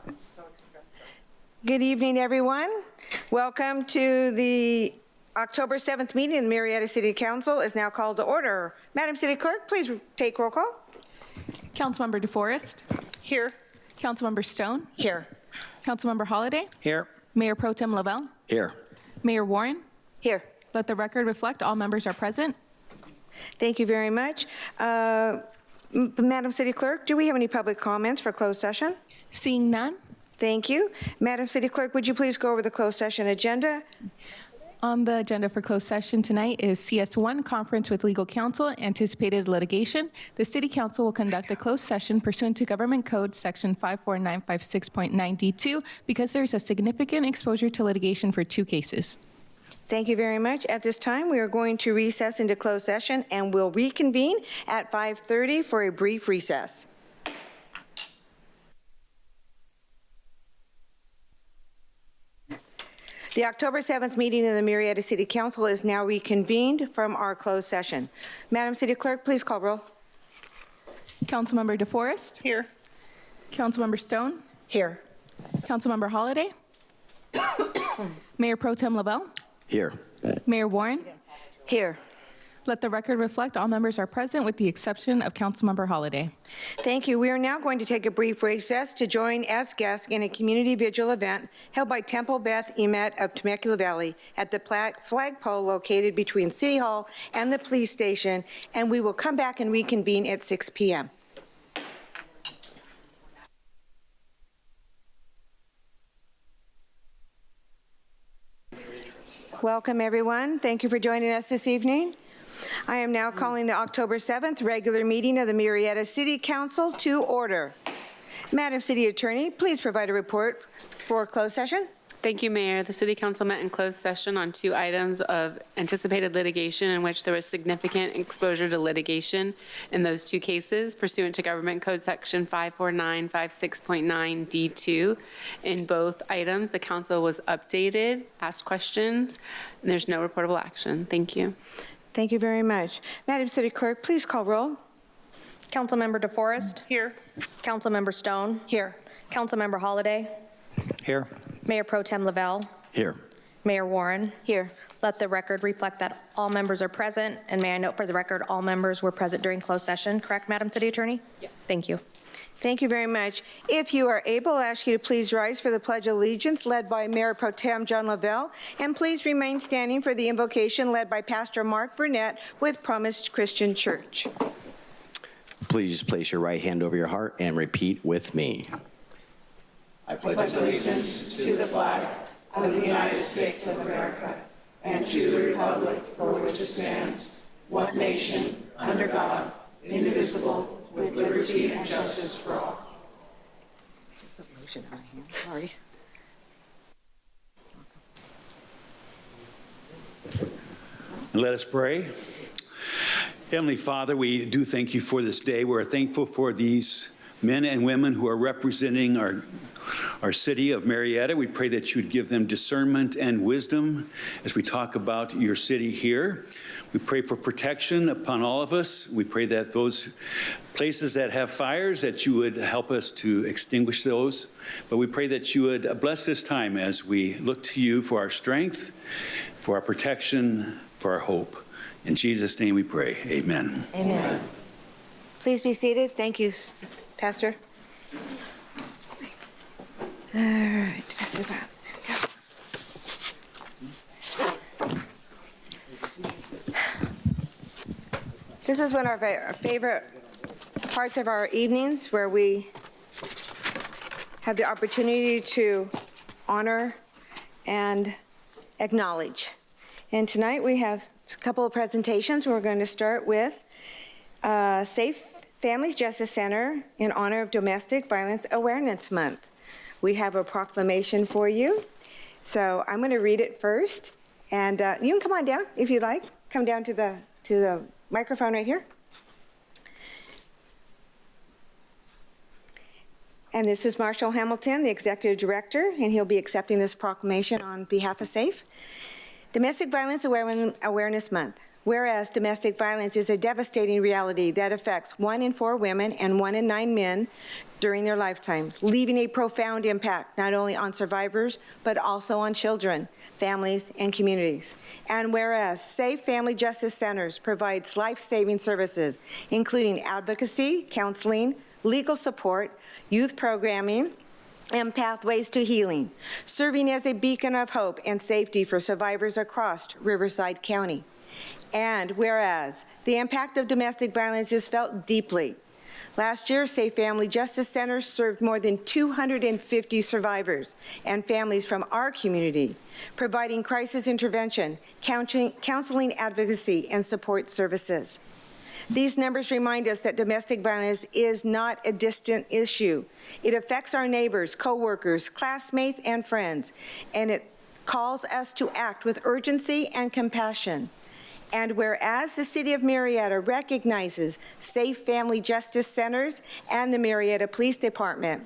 It's so expensive. Good evening, everyone. Welcome to the October 7th meeting in Murrieta City Council is now called to order. Madam City Clerk, please take roll call. Councilmember DeForest. Here. Councilmember Stone. Here. Councilmember Holliday. Here. Mayor Pro Tem Lavelle. Here. Mayor Warren. Here. Let the record reflect all members are present. Thank you very much. Madam City Clerk, do we have any public comments for closed session? Seeing none, Thank you. Madam City Clerk, would you please go over the closed session agenda? on the agenda for closed session tonight is CS1, Conference with Legal Counsel, Anticipated Litigation. The City Council will conduct a closed session pursuant to Government Code Section 54956.9D2 because there is a significant exposure to litigation for two cases. Thank you very much. At this time, we are going to recess into closed session and we'll reconvene at 5:30 for a brief recess. The October 7th meeting of the Murrieta City Council is now reconvened from our closed session. Madam City Clerk, please call roll. Councilmember DeForest. Here. Councilmember Stone. Here. Councilmember Holliday. Mayor Pro Tem Lavelle. Here. Mayor Warren. Here. Let the record reflect all members are present with the exception of Councilmember Holliday. Thank you. We are now going to take a brief recess to join as guests in a community vigil event held by Temple Beth Emet of Temecula Valley at the flagpole located between City Hall and the police station, and we will come back and reconvene at 6 p.m. Welcome, everyone. Thank you for joining us this evening. I am now calling the October 7th regular meeting of the Murrieta City Council to order. Madam City Attorney, please provide a report for closed session. Thank you, Mayor. The City Council met in closed session on two items of anticipated litigation in which there was significant exposure to litigation in those two cases pursuant to Government Code Section 54956.9D2. In both items, the Council was updated, asked questions, and there's no reportable action. Thank you. Thank you very much. Madam City Clerk, please call roll. Councilmember DeForest. Here. Councilmember Stone. Here. Councilmember Holliday. Here. Mayor Pro Tem Lavelle. Here. Mayor Warren. Here. Let the record reflect that all members are present, and may I note for the record, all members were present during closed session, correct, Madam City Attorney? Yes. Thank you. Thank you very much. If you are able, I ask you to please rise for the Pledge of Allegiance led by Mayor Pro Tem John Lavelle, and please remain standing for the invocation led by Pastor Mark Burnett with Promised Christian Church. Please place your right hand over your heart and repeat with me. I pledge allegiance to the flag of the United States of America and to the republic for which it stands, one nation, under God, indivisible, with liberty and justice for all. Sorry. Let us pray. Heavenly Father, we do thank you for this day. We're thankful for these men and women who are representing our city of Murrieta. We pray that you would give them discernment and wisdom as we talk about your city here. We pray for protection upon all of us. We pray that those places that have fires, that you would help us to extinguish those. But we pray that you would bless this time as we look to you for our strength, for our protection, for our hope. In Jesus' name we pray. Amen. Amen. Please be seated. Thank you, Pastor. All right, Pastor Bob. This is one of our favorite parts of our evenings where we have the opportunity to honor and acknowledge. And tonight we have a couple of presentations. We're going to start with Safe Families Justice Center in honor of Domestic Violence Awareness Month. We have a proclamation for you. So I'm going to read it first. And you can come on down if you'd like. Come down to the microphone right here. And this is Marshall Hamilton, the Executive Director, and he'll be accepting this proclamation on behalf of SAFE. Domestic Violence Awareness Month. Whereas domestic violence is a devastating reality that affects 1 in 4 women and 1 in 9 men during their lifetimes, leaving a profound impact not only on survivors, but also on children, families, and communities. And whereas Safe Family Justice Centers provides life-saving services, including advocacy, counseling, legal support, youth programming, and pathways to healing, serving as a beacon of hope and safety for survivors across Riverside County. And whereas the impact of domestic violence is felt deeply. Last year, Safe Family Justice Centers served more than 250 survivors and families from our community, providing crisis intervention, counseling advocacy, and support services. These numbers remind us that domestic violence is not a distant issue. It affects our neighbors, co-workers, classmates, and friends, and it calls us to act with urgency and compassion. And whereas the City of Murrieta recognizes Safe Family Justice Centers and the Murrieta Police Department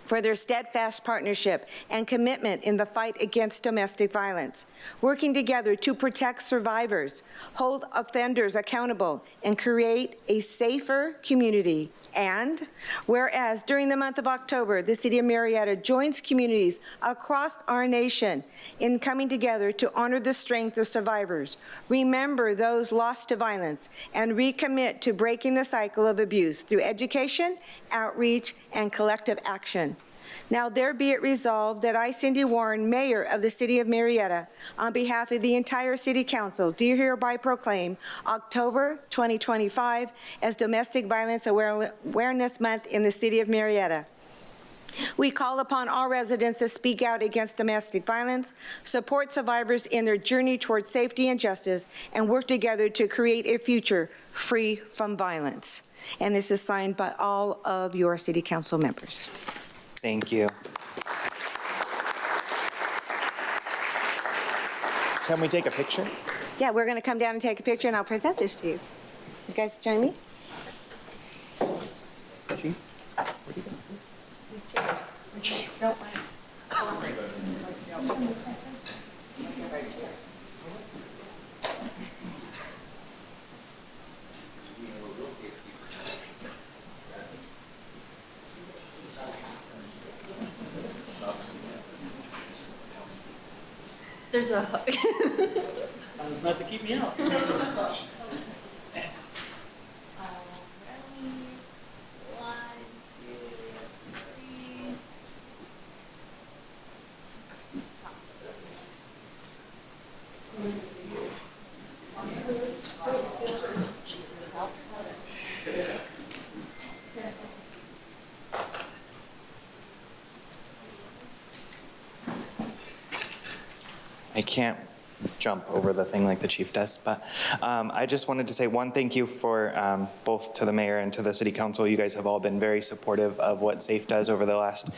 for their steadfast partnership and commitment in the fight against domestic violence, working together to protect survivors, hold offenders accountable, and create a safer community. And whereas during the month of October, the City of Murrieta joins communities across our nation in coming together to honor the strength of survivors, remember those lost to violence, and recommit to breaking the cycle of abuse through education, outreach, and collective action. Now there be it resolved that I, Cindy Warren, Mayor of the City of Murrieta, on behalf of the entire City Council, do hereby proclaim October 2025 as Domestic Violence Awareness Month in the City of Murrieta. We call upon all residents to speak out against domestic violence, support survivors in their journey towards safety and justice, and work together to create a future free from violence. And this is signed by all of your City Council members. Thank you. Can we take a picture? Yeah, we're going to come down and take a picture, and I'll present this to you. You guys join me? Chief? Where do you go? Chief. There's a hook. That was not to keep me out. I can't jump over the thing like the chief does, but I just wanted to say one thank you for both to the mayor and to the city council. You guys have all been very supportive of what SAFE does over the last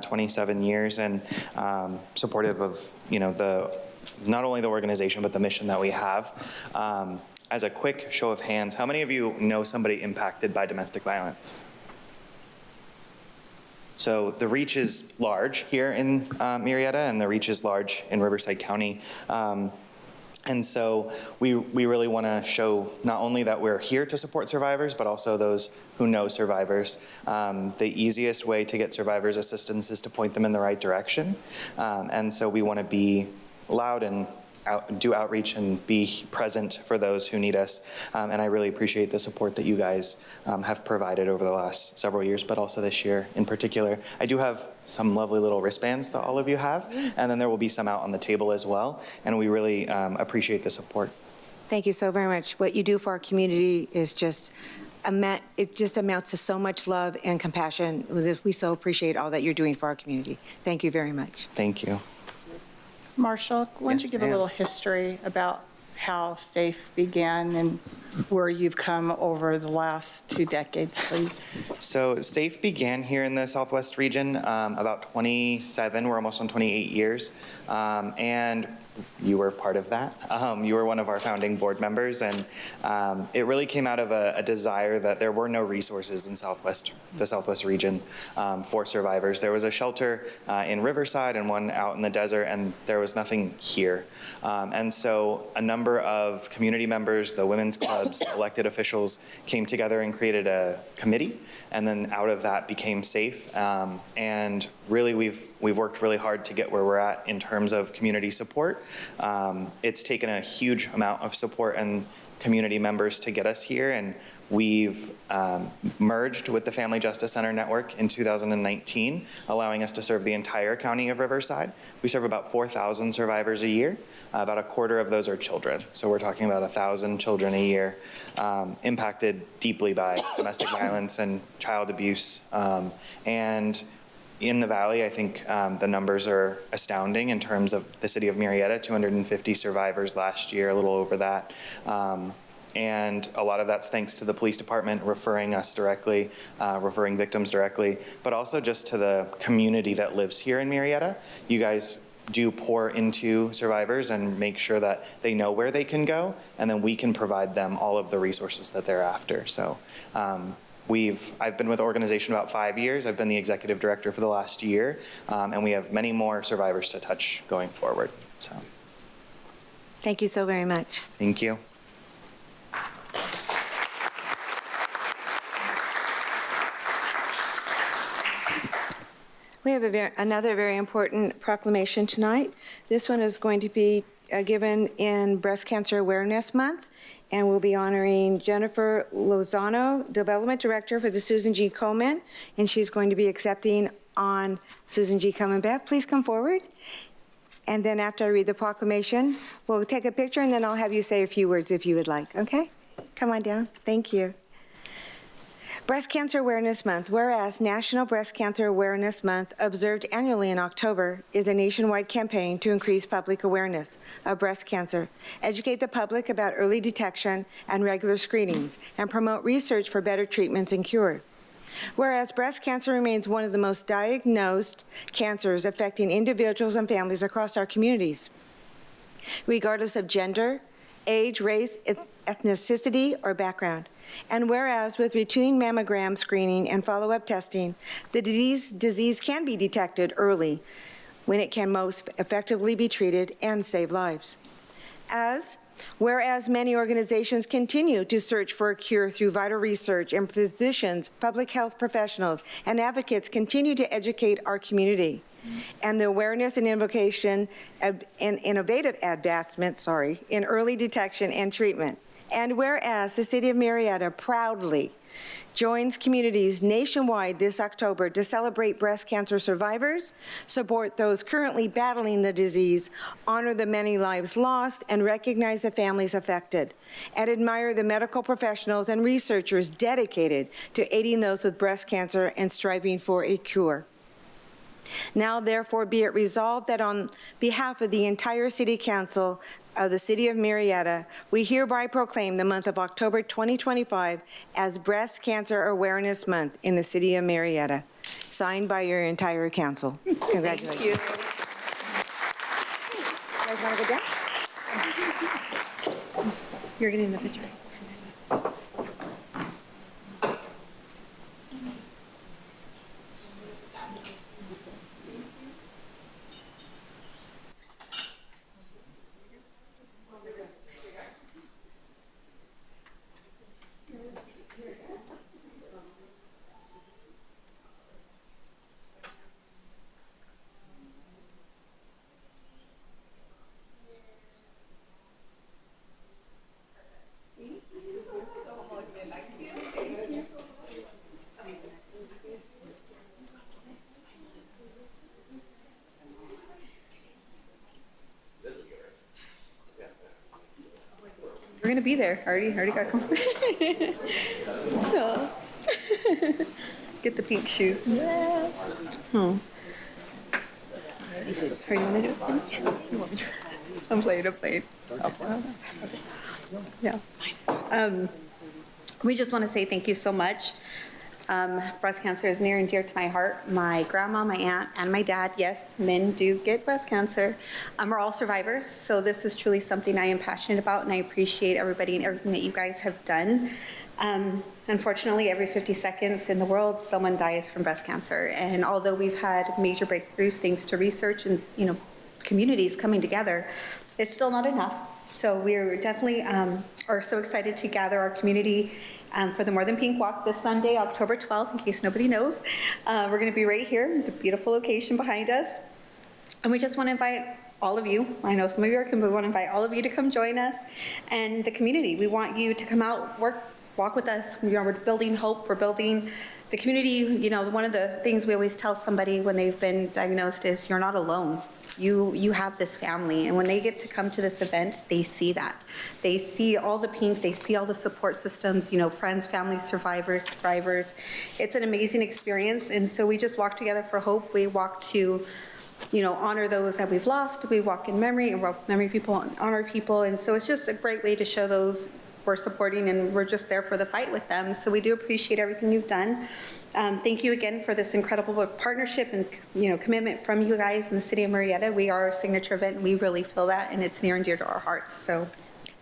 27 years and supportive of, you know, not only the organization, but the mission that we have. As a quick show of hands, how many of you know somebody impacted by domestic violence? So the reach is large here in Murrieta, and the reach is large in Riverside County. And so we really want to show not only that we're here to support survivors, but also those who know survivors. The easiest way to get survivors assistance is to point them in the right direction. And so we want to be loud and do outreach and be present for those who need us. And I really appreciate the support that you guys have provided over the last several years, but also this year in particular. I do have some lovely little wristbands that all of you have, and then there will be some out on the table as well. And we really appreciate the support. Thank you so very much. What you do for our community is just, it just amounts to so much love and compassion. We so appreciate all that you're doing for our community. Thank you very much. Thank you. Marshall, why don't Yes, you give ma'am. a little history about how SAFE began and where you've come over the last 2 decades, please? So SAFE began here in the Southwest region about 27, we're almost on 28 years. And you were part of that. You were one of our founding board members, and it really came out of a desire that there were no resources in the Southwest region for survivors. There was a shelter in Riverside and one out in the desert, and there was nothing here. And so a number of community members, the women's clubs, elected officials came together and created a committee, and then out of that became SAFE. And really, we've worked really hard to get where we're at in terms of community support. It's taken a huge amount of support and community members to get us here, and we've merged with the Family Justice Center Network in 2019, allowing us to serve the entire county of Riverside. We serve about 4,000 survivors a year. About a quarter of those are children. So we're talking about 1,000 children a year impacted deeply by domestic violence and child abuse. And in the Valley, I think the numbers are astounding in terms of the city of Murrieta, 250 survivors last year, a little over that. And a lot of that's thanks to the police department referring us directly, referring victims directly, but also just to the community that lives here in Murrieta. You guys do pour into survivors and make sure that they know where they can go, and then we can provide them all of the resources that they're after. So I've been with the organization about 5 years. I've been the executive director for the last year, and we have many more survivors to touch going forward. So, Thank you so very much. thank you. We have another very important proclamation tonight. This one is going to be given in Breast Cancer Awareness Month, and we'll be honoring Jennifer Lozano, Development Director for the Susan G. Komen, and she's going to be accepting on Susan G. Komen. Bev, please come forward. And then after I read the proclamation, we'll take a picture, and then I'll have you say a few words if you would like, okay? Come on down. Thank you. Breast Cancer Awareness Month. Whereas National Breast Cancer Awareness Month, observed annually in October, is a nationwide campaign to increase public awareness of breast cancer, educate the public about early detection and regular screenings, and promote research for better treatments and cure. Whereas breast cancer remains one of the most diagnosed cancers affecting individuals and families across our communities, regardless of gender, age, race, ethnicity, or background. And whereas with routine mammogram screening and follow-up testing, the disease can be detected early when it can most effectively be treated and save lives. Whereas many organizations continue to search for a cure through vital research, and physicians, public health professionals, and advocates continue to educate our community, and the awareness and invocation of innovative advancements, in early detection and treatment. And whereas the City of Murrieta proudly joins communities nationwide this October to celebrate breast cancer survivors, support those currently battling the disease, honor the many lives lost, and recognize the families affected, and admire the medical professionals and researchers dedicated to aiding those with breast cancer and striving for a cure. Now, therefore, be it resolved that on behalf of the entire City Council of the City of Murrieta, we hereby proclaim the month of October 2025 as Breast Cancer Awareness Month in the City of Murrieta. Signed by your entire council. Congratulations. Thank you. You guys want to go down? You're getting the picture. We're gonna be there. Already got complete. Oh. Get the pink shoes. Yes. Oh. Are you gonna do it? Yes. I'm playing. Yeah. We just want to say thank you so much Breast cancer is near and dear to my heart. My grandma, my aunt, and my dad, yes, men do get breast cancer, are all survivors. So this is truly something I am passionate about, and I appreciate everybody and everything that you guys have done. Unfortunately, every 50 seconds in the world, someone dies from breast cancer. And although we've had major breakthroughs thanks to research and, communities coming together, it's still not enough. So we're definitely are so excited to gather our community for the More Than Pink Walk this Sunday, October 12th, in case nobody knows. We're going to be right here, the beautiful location behind us. And we just want to invite all of you, I know some of you are coming, but we want to invite all of you to come join us and the community. We want you to come out, walk with us. We're building hope, we're building the community. One of the things we always tell somebody when they've been diagnosed is you're not alone. You have this family, and when they get to come to this event, they see that. They see all the pink, they see all the support systems, friends, family, survivors, thrivers. It's an amazing experience, and so we just walk together for hope. We walk to, honor those that we've lost. We walk in memory, and memory people, and honor people, and so it's just a great way to show those we're supporting, and we're just there for the fight with them. So we do appreciate everything you've done. Thank you again for this incredible partnership and commitment from you guys in the city of Murrieta. We are a signature event, and we really feel that, and it's near and dear to our hearts. So,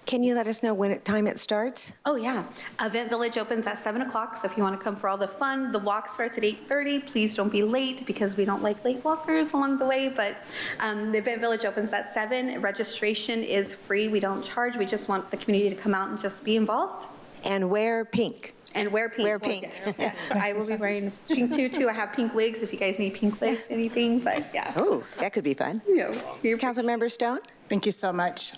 can you let us know time it starts? Oh yeah, Event Village opens at 7 o'clock. So if you want to come for all the fun, the walk starts at 8:30. Please don't be late because we don't like late walkers along the way. But the Event Village opens at 7. Registration is free. We don't charge. We just want the community to come out and just be involved. And wear pink. And wear pink. Wear pink. Yes. So I will be wearing pink too. I have pink wigs if you guys need pink wigs, anything, but yeah. Oh, that could be fun. Councilmember Stone? Thank you so much.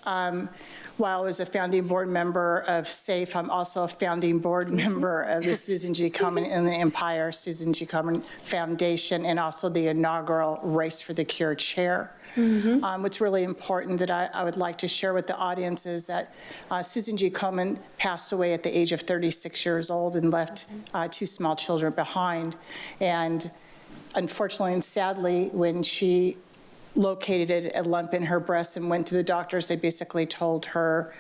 While I was a founding board member of SAFE, I'm also a founding board member of the Susan G. Komen and the Empire Susan G. Komen Foundation, and also the inaugural Race for the Cure chair. What's really important that I would like to share with the audience is that Susan G. Komen passed away at the age of 36 years old and left 2 small children behind. And unfortunately and sadly, when she located a lump in her breast and went to the doctors, they basically told her,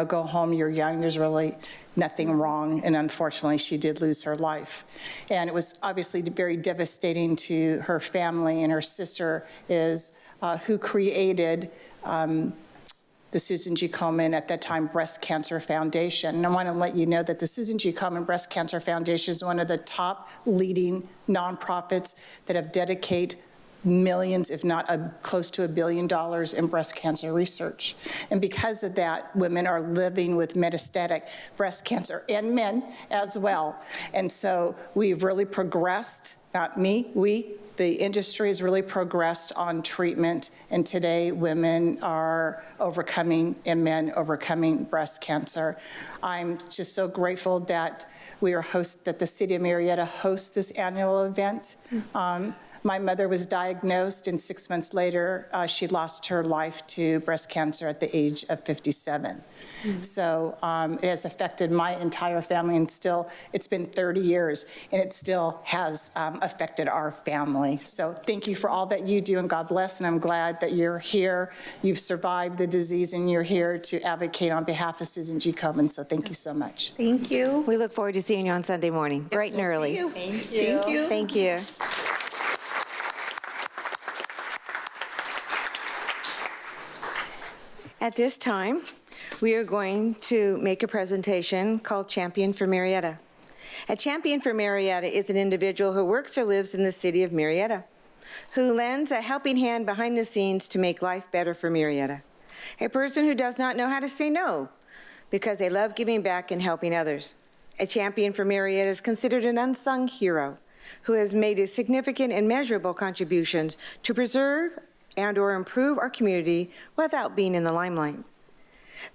go home, you're young, there's really nothing wrong. And unfortunately, she did lose her life. And it was obviously very devastating to her family, and her sister is who created the Susan G. Komen, at that time, Breast Cancer Foundation. And I want to let you know that the Susan G. Komen Breast Cancer Foundation is one of the top leading nonprofits that have dedicated millions, if not close to $1 billion in breast cancer research. And because of that, women are living with metastatic breast cancer, and men as well. And so we've really progressed, not me, the industry has really progressed on treatment, and today women are overcoming and men overcoming breast cancer. I'm just so grateful that that the city of Murrieta hosts this annual event. My mother was diagnosed, and 6 months later, she lost her life to breast cancer at the age of 57. So it has affected my entire family, and still, it's been 30 years, and it still has affected our family. So thank you for all that you do, and God bless, and I'm glad that you're here. You've survived the disease, and you're here to advocate on behalf of Susan G. Komen, so thank you so much. Thank you. We look forward to seeing you on Sunday morning, bright and early. Thank you. Thank you. Thank you. At this time, we are going to make a presentation called Champion for Murrieta. A champion for Murrieta is an individual who works or lives in the city of Murrieta, who lends a helping hand behind the scenes to make life better for Murrieta. A person who does not know how to say no because they love giving back and helping others. A champion for Murrieta is considered an unsung hero who has made significant and measurable contributions to preserve and/or improve our community without being in the limelight.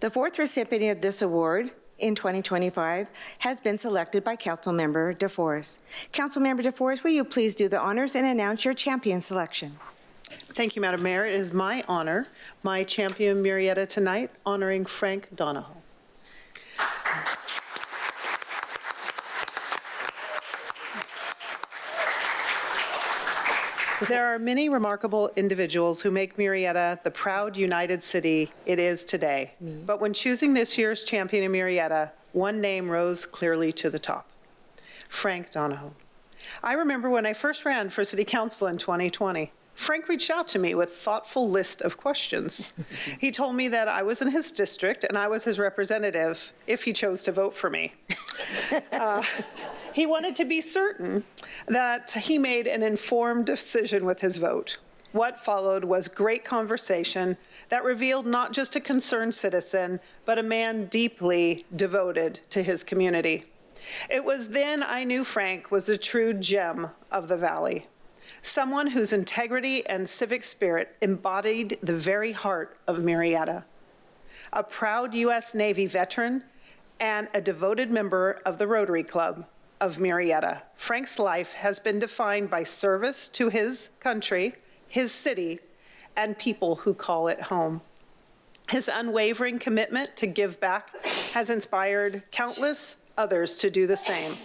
The 4th recipient of this award in 2025 has been selected by Councilmember DeForest. Councilmember DeForest, will you please do the honors and announce your champion selection? Thank you, Madam Mayor. It is my honor, my champion Murrieta tonight, honoring Frank Donahoe. There are many remarkable individuals who make Murrieta the proud, united city it is today. But when choosing this year's champion in Murrieta, one name rose clearly to the top: Frank Donahoe. I remember when I first ran for city council in 2020. Frank reached out to me with a thoughtful list of questions. He told me that I was in his district and I was his representative if he chose to vote for me. He wanted to be certain that he made an informed decision with his vote. What followed was great conversation that revealed not just a concerned citizen, but a man deeply devoted to his community. It was then I knew Frank was a true gem of the Valley, someone whose integrity and civic spirit embodied the very heart of Murrieta. A proud U.S. Navy veteran and a devoted member of the Rotary Club of Murrieta, Frank's life has been defined by service to his country, his city, and people who call it home. His unwavering commitment to give back has inspired countless others to do the same.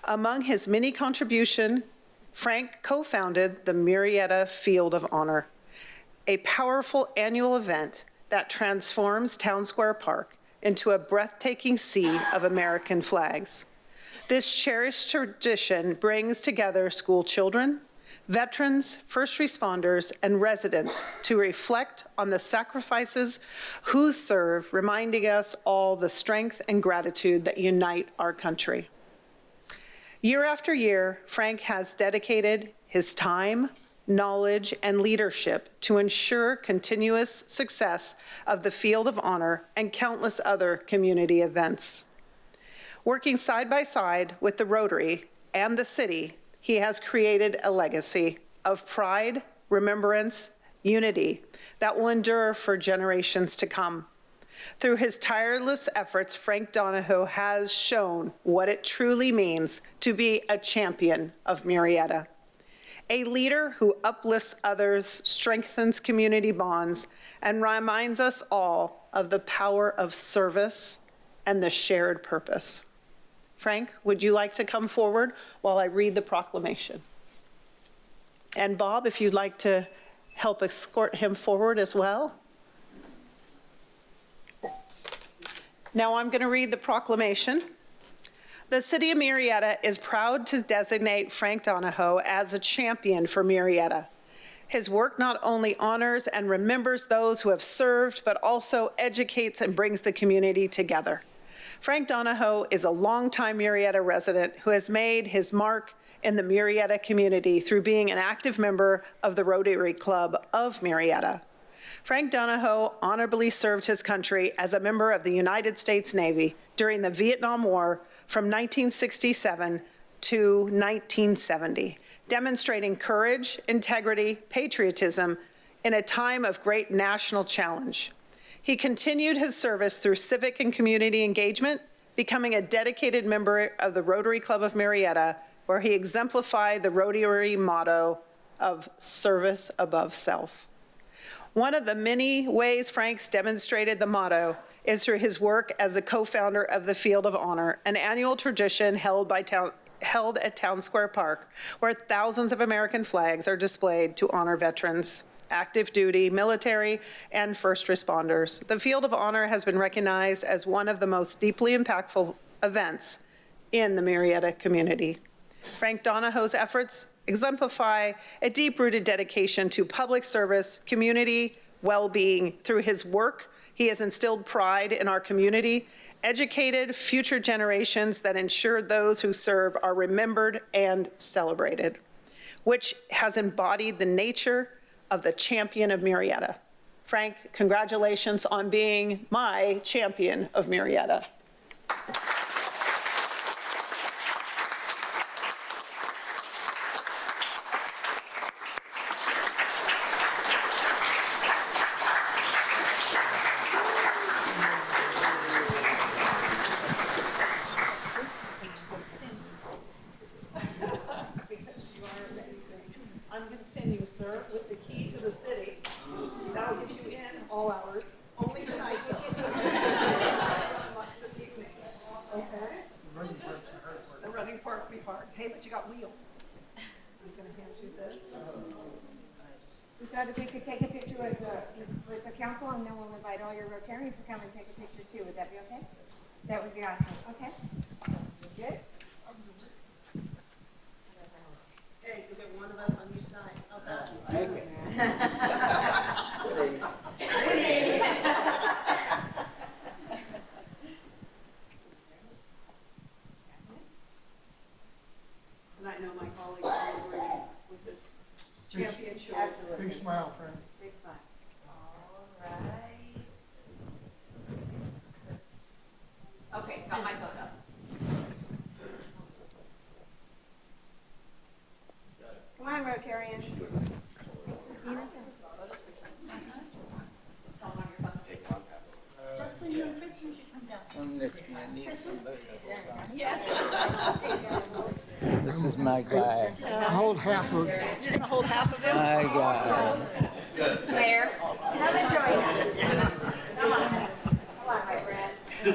Among his many contributions, Frank co-founded the Murrieta Field of Honor, a powerful annual event that transforms Town Square Park into a breathtaking sea of American flags. This cherished tradition brings together school children, veterans, first responders, and residents to reflect on the sacrifices who serve, reminding us all the strength and gratitude that unite our country. Year after year, Frank has dedicated his time, knowledge, and leadership to ensure continuous success of the Field of Honor and countless other community events. Working side by side with the Rotary and the city, he has created a legacy of pride, remembrance, unity that will endure for generations to come. Through his tireless efforts, Frank Donahoe has shown what it truly means to be a champion of Murrieta, a leader who uplifts others, strengthens community bonds, and reminds us all of the power of service and the shared purpose. Frank, would you like to come forward while I read the proclamation? And Bob, if you'd like to help escort him forward as well. Now I'm going to read the proclamation. The City of Murrieta is proud to designate Frank Donahoe as a champion for Murrieta. His work not only honors and remembers those who have served, but also educates and brings the community together. Frank Donahoe is a longtime Murrieta resident who has made his mark in the Murrieta community through being an active member of the Rotary Club of Murrieta. Frank Donahoe honorably served his country as a member of the United States Navy during the Vietnam War from 1967 to 1970, demonstrating courage, integrity, patriotism in a time of great national challenge. He continued his service through civic and community engagement, becoming a dedicated member of the Rotary Club of Murrieta, where he exemplified the Rotary motto of service above self. One of the many ways Frank's demonstrated the motto is through his work as a co-founder of the Field of Honor, an annual tradition held at Town Square Park, where thousands of American flags are displayed to honor veterans, active duty, military, and first responders. The Field of Honor has been recognized as one of the most deeply impactful events in the Murrieta community. Frank Donahoe's efforts exemplify a deep-rooted dedication to public service, community well-being. Through his work, he has instilled pride in our community, educated future generations that ensure those who serve are remembered and celebrated, which has embodied the nature of the champion of Murrieta. Frank, congratulations on being my champion of Murrieta. If we could take a picture with the council, and then we'll invite all your Rotarians to come and take a picture too. Would that be okay? That would be awesome. Okay. Good. And I know my colleagues are with this championship. Big smile, friend. Big smile. All right. Okay, got my vote up. Come on, Rotarians. Justin, you and Kristen should come down. This is my guy. I'll hold half of it. You're going to hold half of it? My guy. Mayor, come and join us. Come on. Come on, my friend. Do a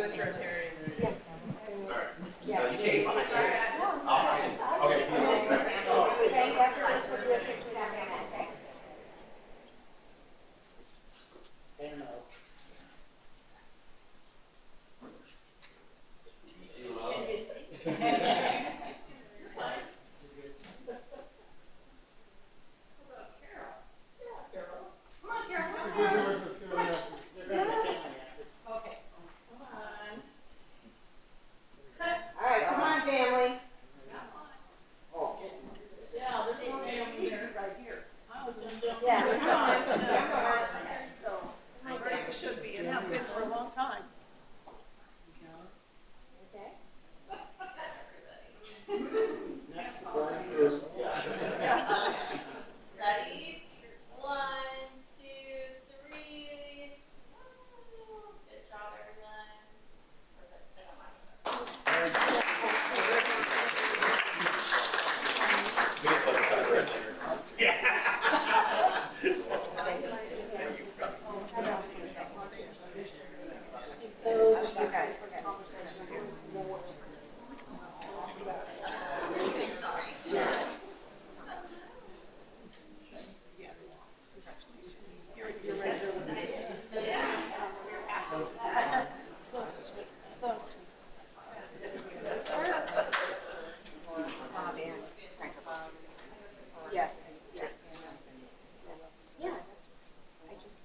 Rotarian. Yes. Yeah. Okay. Say afterwards, we'll do a picture of him, okay? All right, come on, family. Yeah, come on. My grandma should be and have been for a long time. Okay. Ready? 1, 2, 3. Good job, everyone. Yes. Yes. Yeah. I just.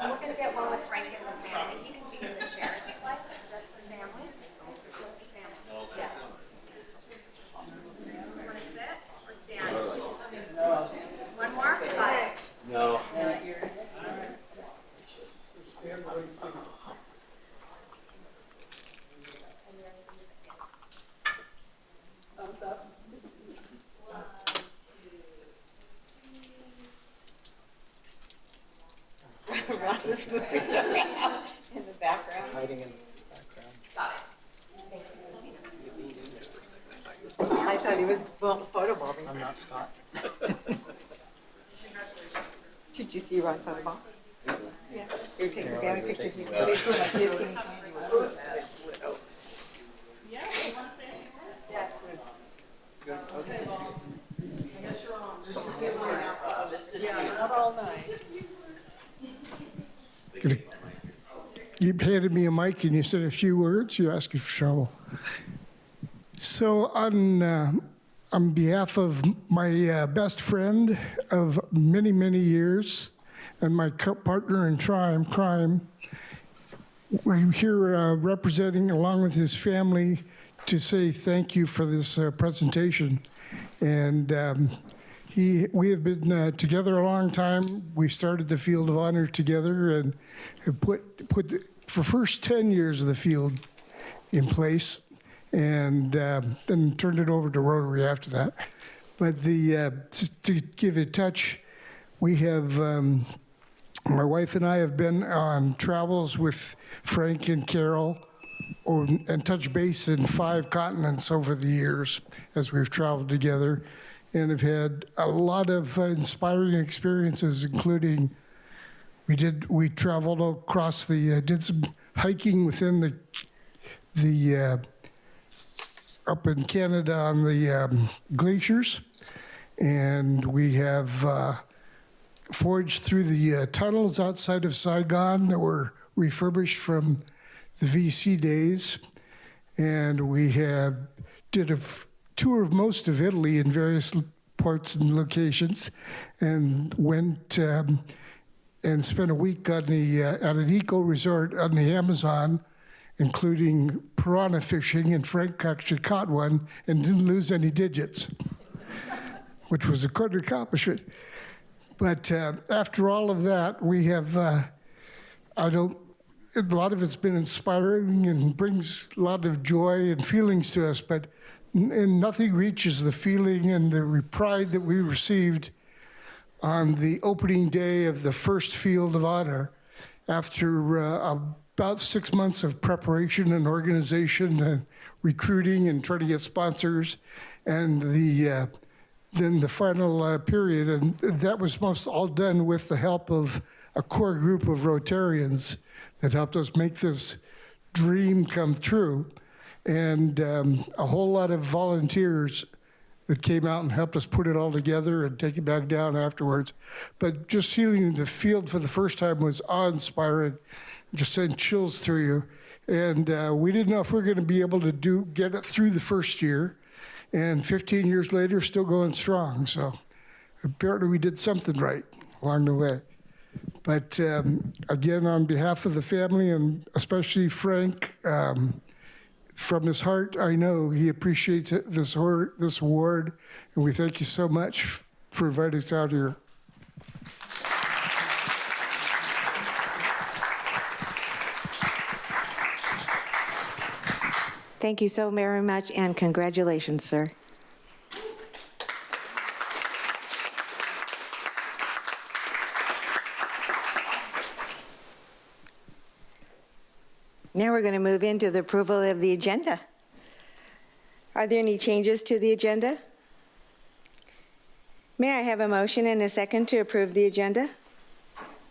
We're gonna get one with Frank and the family. He can be in the chair if you'd like, just the family. Just the family. Yeah. You wanna sit or stand? One more? Got it. No. Thumbs up. Ron is moving around in the background. Hiding in the background. Got it. I thought he was photobombing. I'm not Scott. Did you see Ron photobomb? Yeah. They were taking family pictures. They were doing like this and candy with it. It's lit out. Yeah, you want to say any words? Yes. Yes, you're on. Just a few more. Yeah, not all night. You handed me a mic and you said a few words. You're asking for trouble. So on behalf of my best friend of many, many years and my partner in crime, we're here representing along with his family to say thank you for this presentation. And we have been together a long time. We started the Field of Honor together and have put for first 10 years of the field in place, and then turned it over to Rotary after that. But just to give it a touch, we have, my wife and I have been on travels with Frank and Carol and touch base in 5 continents over the years as we've traveled together, and have had a lot of inspiring experiences, including we traveled across did some hiking within the up in Canada on the glaciers, and we have forged through the tunnels outside of Saigon that were refurbished from the VC days. And we did a tour of most of Italy in various parts and locations, and went and spent a week on at an eco resort on the Amazon, including piranha fishing, and Frank actually caught one and didn't lose any digits, which was a quite an accomplishment. But after all of that, we have, a lot of it's been inspiring and brings a lot of joy and feelings to us, but nothing reaches the feeling and the pride that we received on the opening day of the first Field of Honor after about 6 months of preparation and organization and recruiting and trying to get sponsors, and then the final period. And that was most all done with the help of a core group of Rotarians that helped us make this dream come true, and a whole lot of volunteers that came out and helped us put it all together and take it back down afterwards. But just seeing the field for the first time was awe-inspiring, just sent chills through you. And we didn't know if we were going to be able to get it through the first year, and 15 years later, still going strong. So apparently we did something right along the way. But again, on behalf of the family, and especially Frank, from his heart, I know he appreciates this award, and we thank you so much for inviting us out here. Thank you so very much, and congratulations, sir. Now we're going to move into the approval of the agenda. Are there any changes to the agenda? May I have a motion and a second to approve the agenda?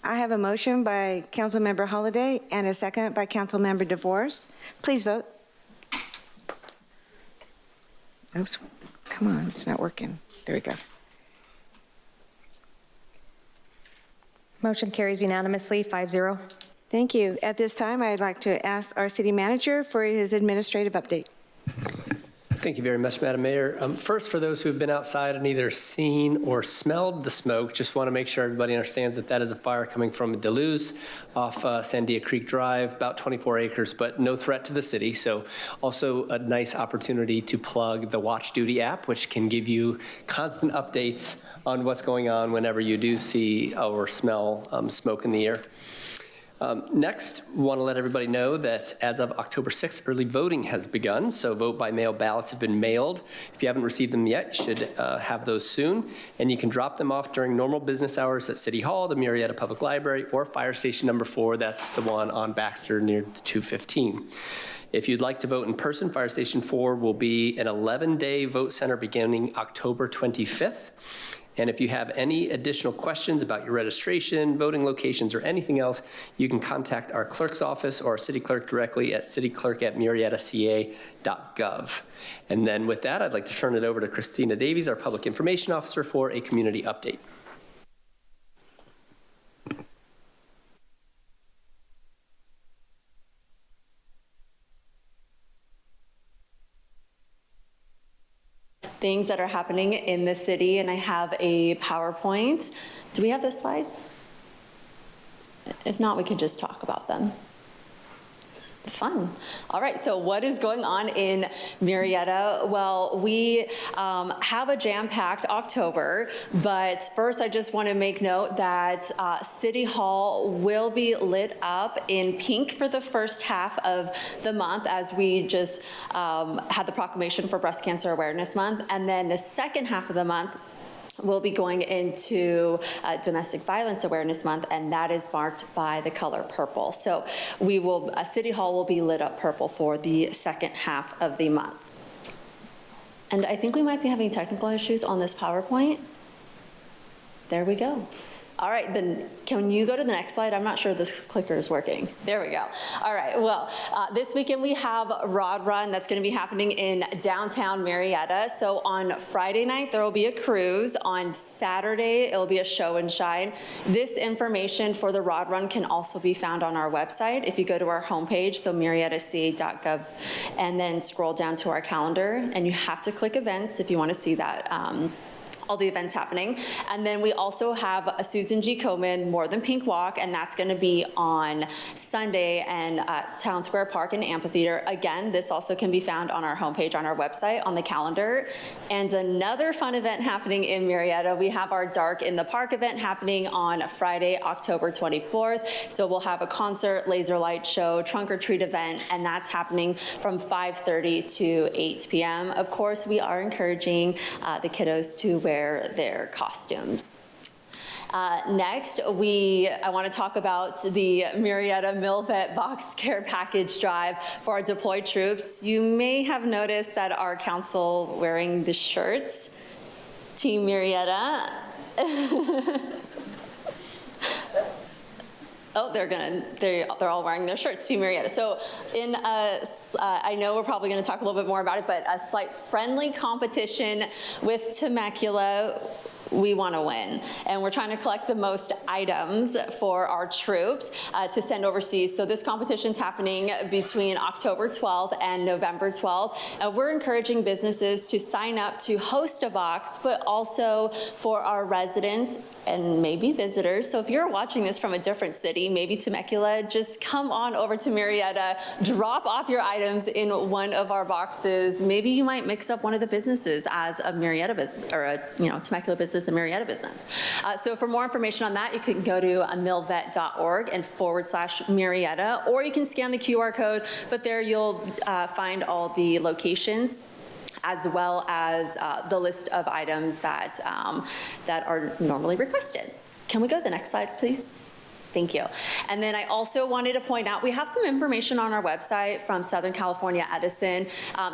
I have a motion by Councilmember Holliday and a second by Councilmember DeVores. Please vote. Oops, come on, it's not working. There we go. Motion carries unanimously, 5-0. Thank you. At this time, I'd like to ask our city manager for his administrative update. Thank you very much, Madam Mayor. First, for those who have been outside and either seen or smelled the smoke, just want to make sure everybody understands that that is a fire coming from Duluth off Sandia Creek Drive, about 24 acres, but no threat to the city. So also a nice opportunity to plug the Watch Duty app, which can give you constant updates on what's going on whenever you do see or smell smoke in the air. Next, we want to let everybody know that as of October 6th, early voting has begun, so vote by mail ballots have been mailed. If you haven't received them yet, you should have those soon, and you can drop them off during normal business hours at City Hall, the Murrieta Public Library, or Fire Station number 4, that's the one on Baxter near 215. If you'd like to vote in person, Fire Station 4 will be an 11-day vote center beginning October 25th. And if you have any additional questions about your registration, voting locations, or anything else, you can contact our clerk's office or our city clerk directly at cityclerk@murrietaca.gov. And then with that, I'd like to turn it over to Christina Davies, our public information officer, for a community update. Things that are happening in the city, and I have a PowerPoint. Do we have those slides? If not, we can just talk about them. Fun. All right, so what is going on in Murrieta? Well, we have a jam-packed October, but first I just want to make note that City Hall will be lit up in pink for the first half of the month, as we just had the proclamation for Breast Cancer Awareness Month, and then the second half of the month we'll be going into Domestic Violence Awareness Month, and that is marked by the color purple. So we will, City Hall will be lit up purple for the second half of the month. And I think we might be having technical issues on this PowerPoint. There we go. All right, then can you go to the next slide? I'm not sure this clicker is working. There we go. All right, well, this weekend we have Rod Run that's going to be happening in downtown Murrieta. So on Friday night, there will be a cruise. On Saturday, it'll be a show and shine. This information for the Rod Run can also be found on our website. If you go to our homepage, so murrietaca.gov, and then scroll down to our calendar, and you have to click events if you want to see that. All the events happening. And then we also have a Susan G. Komen More Than Pink Walk, and that's going to be on Sunday and Town Square Park and Amphitheater. Again, this also can be found on our homepage, on our website, on the calendar. And another fun event happening in Murrieta, we have our Dark in the Park event happening on Friday, October 24th. So we'll have a concert, laser light show, trunk or treat event, and that's happening from 5:30 to 8 p.m. Of course, we are encouraging the kiddos to wear their costumes. Next, I want to talk about the Murrieta Milvet Box Care Package Drive for our deployed troops. You may have noticed that our council wearing the shirts, Team Murrieta. Oh, they're all wearing their shirts, Team Murrieta. So I know we're probably going to talk a little bit more about it, but a slight friendly competition with Temecula. We want to win, and we're trying to collect the most items for our troops to send overseas. So this competition's happening between October 12th and November 12th. We're encouraging businesses to sign up to host a box, but also for our residents and maybe visitors. So if you're watching this from a different city, maybe Temecula, just come on over to Murrieta, drop off your items in one of our boxes. Maybe you might mix up one of the businesses as a Murrieta business, or a Temecula business, a Murrieta business. So for more information on that, you can go to milvet.org and /Murrieta, or you can scan the QR code, but there you'll find all the locations, as well as the list of items that are normally requested. Can we go to the next slide, please? Thank you. And then I also wanted to point out, we have some information on our website from Southern California Edison.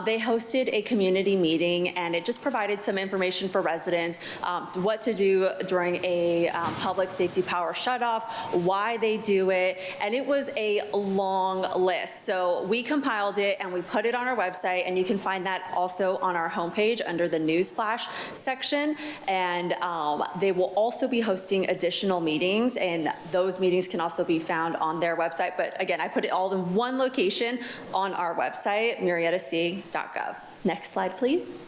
They hosted a community meeting, and it just provided some information for residents, what to do during a public safety power shutoff, why they do it, and it was a long list. So we compiled it and we put it on our website, and you can find that also on our homepage under the Newsflash section. And they will also be hosting additional meetings, and those meetings can also be found on their website. But again, I put it all in one location on our website, murrietaca.gov. Next slide, please.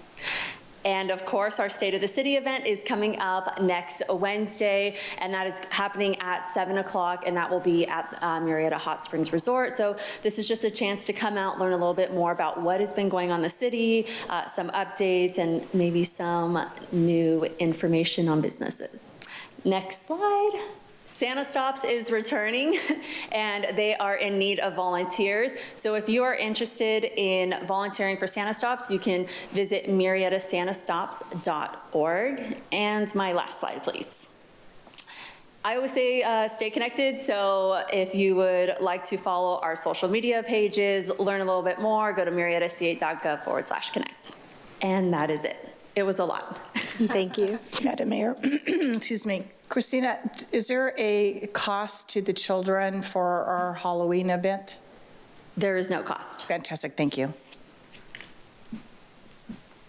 And of course, our State of the City event is coming up next Wednesday, and that is happening at 7 o'clock, and that will be at Murrieta Hot Springs Resort. So this is just a chance to come out, learn a little bit more about what has been going on in the city, some updates, and maybe some new information on businesses. Next slide. Santa Stops is returning, and they are in need of volunteers. So if you are interested in volunteering for Santa Stops, you can visit murrietasantastops.org. And my last slide, please. I always say stay connected, so if you would like to follow our social media pages, learn a little bit more, go to murrietaca.gov/connect. And that is it. It was a lot. Thank you. Madam Mayor, excuse me. Christina, is there a cost to the children for our Halloween event? There is no cost. Fantastic, thank you.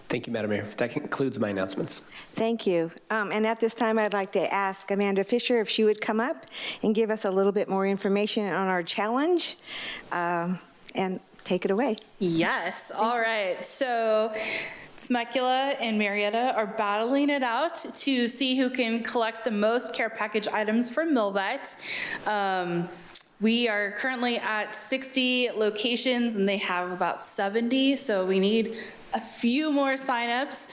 Thank you, Madam Mayor. That concludes my announcements. Thank you. And at this time, I'd like to ask Amanda Fisher if she would come up and give us a little bit more information on our challenge, and take it away. Yes, all right. So Temecula and Murrieta are battling it out to see who can collect the most care package items from Milvet. We are currently at 60 locations, and they have about 70, so we need a few more signups.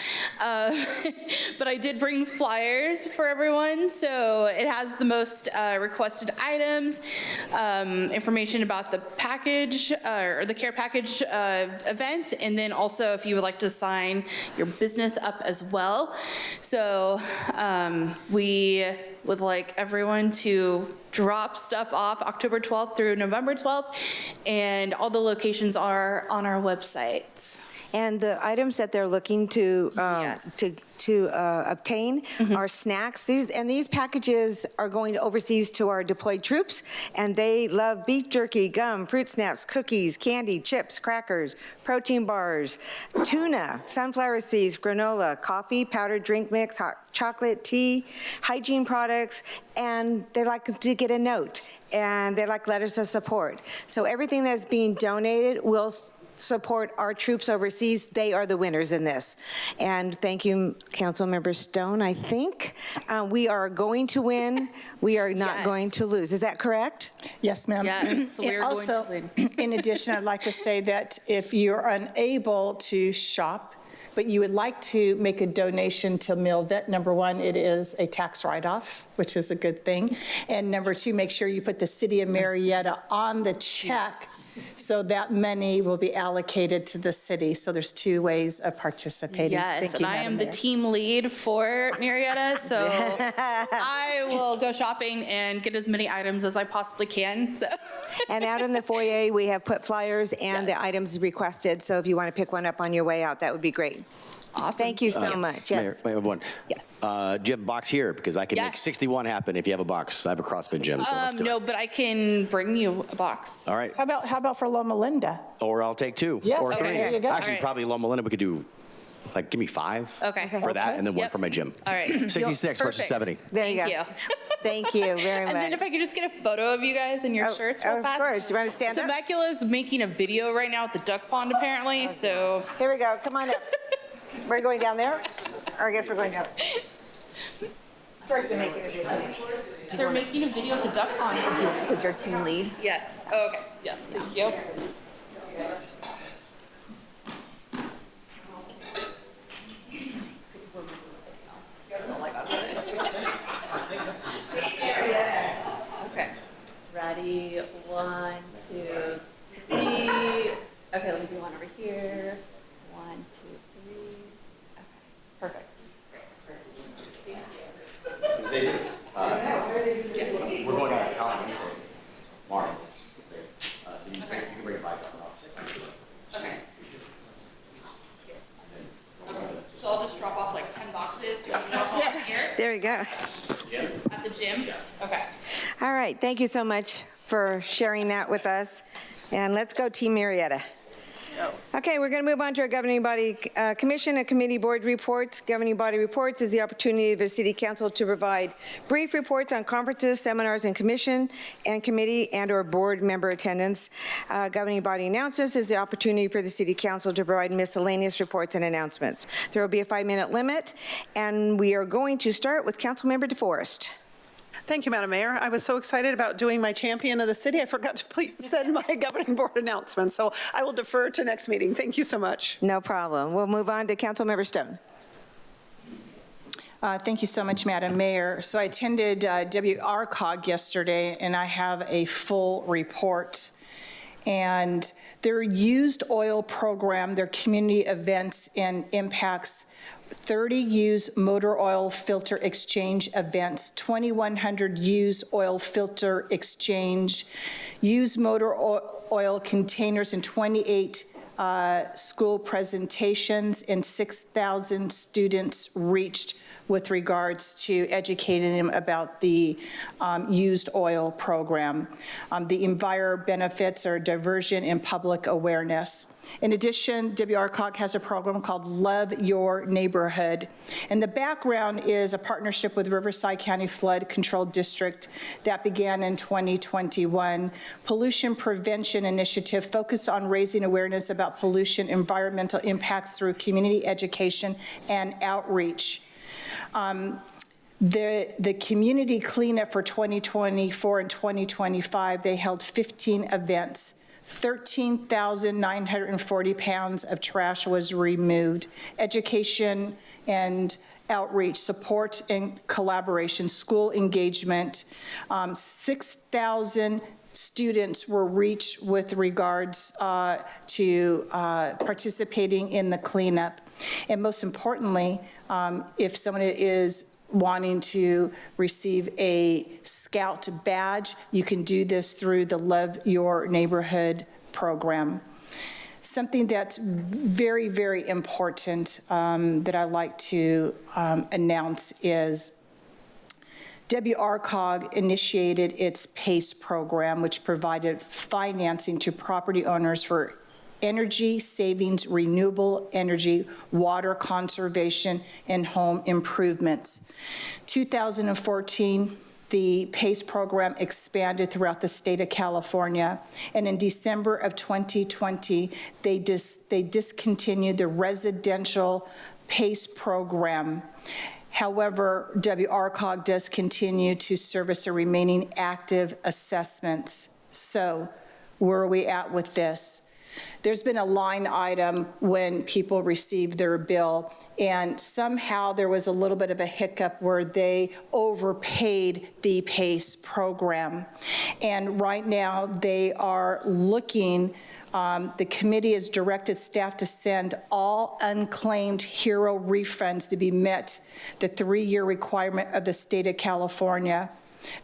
But I did bring flyers for everyone, so it has the most requested items, information about the package or the care package event, and then also if you would like to sign your business up as well. So we would like everyone to drop stuff off October 12th through November 12th, and all the locations are on our website. And the items that they're looking to obtain are snacks. These packages are going overseas to our deployed troops, and they love beef jerky, gum, fruit snaps, cookies, candy, chips, crackers, protein bars, tuna, sunflower seeds, granola, coffee, powdered drink mix, hot chocolate, tea, hygiene products, and they like to get a note, and they like letters of support. So everything that's being donated will support our troops overseas. They are the winners in this. And thank you, Councilmember Stone. I think we are going to win. We are not going to lose. Is that correct? Yes, ma'am. Yes, we are going to win. In addition, I'd like to say that if you're unable to shop, but you would like to make a donation to MilVet, number one, it is a tax write-off, which is a good thing. And number two, make sure you put the City of Murrieta on the check so that money will be allocated to the city. So there's two ways of participating. Yes, Thank and you, I Madam am the Mayor. team lead for Murrieta, so I will go shopping and get as many items as I possibly can. So. And out in the foyer, we have put flyers and the items requested. So if you want to pick one up on your way out, that would be great. Awesome. Thank you so much. Yes. Mayor, I have one. Yes. Do you have a box here? Because I can make 61 happen if you have a box. I have a CrossFit gym, so let's do No, it. but I can bring you a box. All right. How about for Loma Linda? Or I'll take two. Yes, or okay, three. there you go. Actually, All right. probably Loma Linda, we could do, like, give me 5 Okay. for that, and then one Yep. for my gym. All right. 66 versus Perfect. 70. There you Thank go. you. Thank you very much. And then if I could just get a photo of you guys in your shirts real of fast. course. You want to stand up? Temecula's making a video right now at the duck pond, apparently, so. Here we go. Come on up. We're going down there? Or I guess we're going down. First, they're making a video. They're making a video at the duck pond. Is your team lead? Yes. Oh, okay. Yes, thank you. Okay. Ready? 1, 2, 3. Okay, let me do one over here. 1, 2, 3. Okay, perfect. We're going out of town tomorrow. So you can bring it back up. Okay. So I'll just drop off like 10 boxes. Drop off here There you go. at the gym. Okay. All right. Thank you so much for sharing that with us. And let's go Team Murrieta. Okay, we're going to move on to our governing body commission and committee board reports. Governing body reports is the opportunity of the city council to provide brief reports on conferences, seminars, and commission and committee and/or board member attendance. Governing body announcements is the opportunity for the city council to provide miscellaneous reports and announcements. There will be a 5-minute limit, and we are going to start with Councilmember DeForest. Thank you, Madam Mayor. I was so excited about doing my champion of the city, I forgot to send my governing board announcement, so I will defer to next meeting. Thank you so much. No problem. We'll move on to Councilmember Stone. Thank you so much, Madam Mayor. So I attended WRCOG yesterday, and I have a full report. And their used oil program, their community events and impacts 30 used motor oil filter exchange events, 2,100 used oil filter exchange, used motor oil containers in 28 school presentations, and 6,000 students reached with regards to educating them about the used oil program. The Enviro benefits are diversion and public awareness. In addition, WRCOG has a program called Love Your Neighborhood. And the background is a partnership with Riverside County Flood Control District that began in 2021. Pollution prevention initiative focused on raising awareness about pollution, environmental impacts through community education and outreach. The community cleanup for 2024 and 2025, they held 15 events. 13,940 pounds of trash was removed. Education and outreach, support and collaboration, school engagement. 6,000 students were reached with regards to participating in the cleanup. And most importantly, if someone is wanting to receive a Scout badge, you can do this through the Love Your Neighborhood program. Something that's very, very important that I'd like to announce is WRCOG initiated its PACE program, which provided financing to property owners for energy savings, renewable energy, water conservation, and home improvements. 2014, the PACE program expanded throughout the state of California, and in December of 2020, they discontinued the residential PACE program. However, WRCOG does continue to service the remaining active assessments. So where are we at with this? There's been a line item when people receive their bill, and somehow there was a little bit of a hiccup where they overpaid the PACE program. And right now they are looking, the committee has directed staff to send all unclaimed HERO refunds to be met the 3-year requirement of the state of California.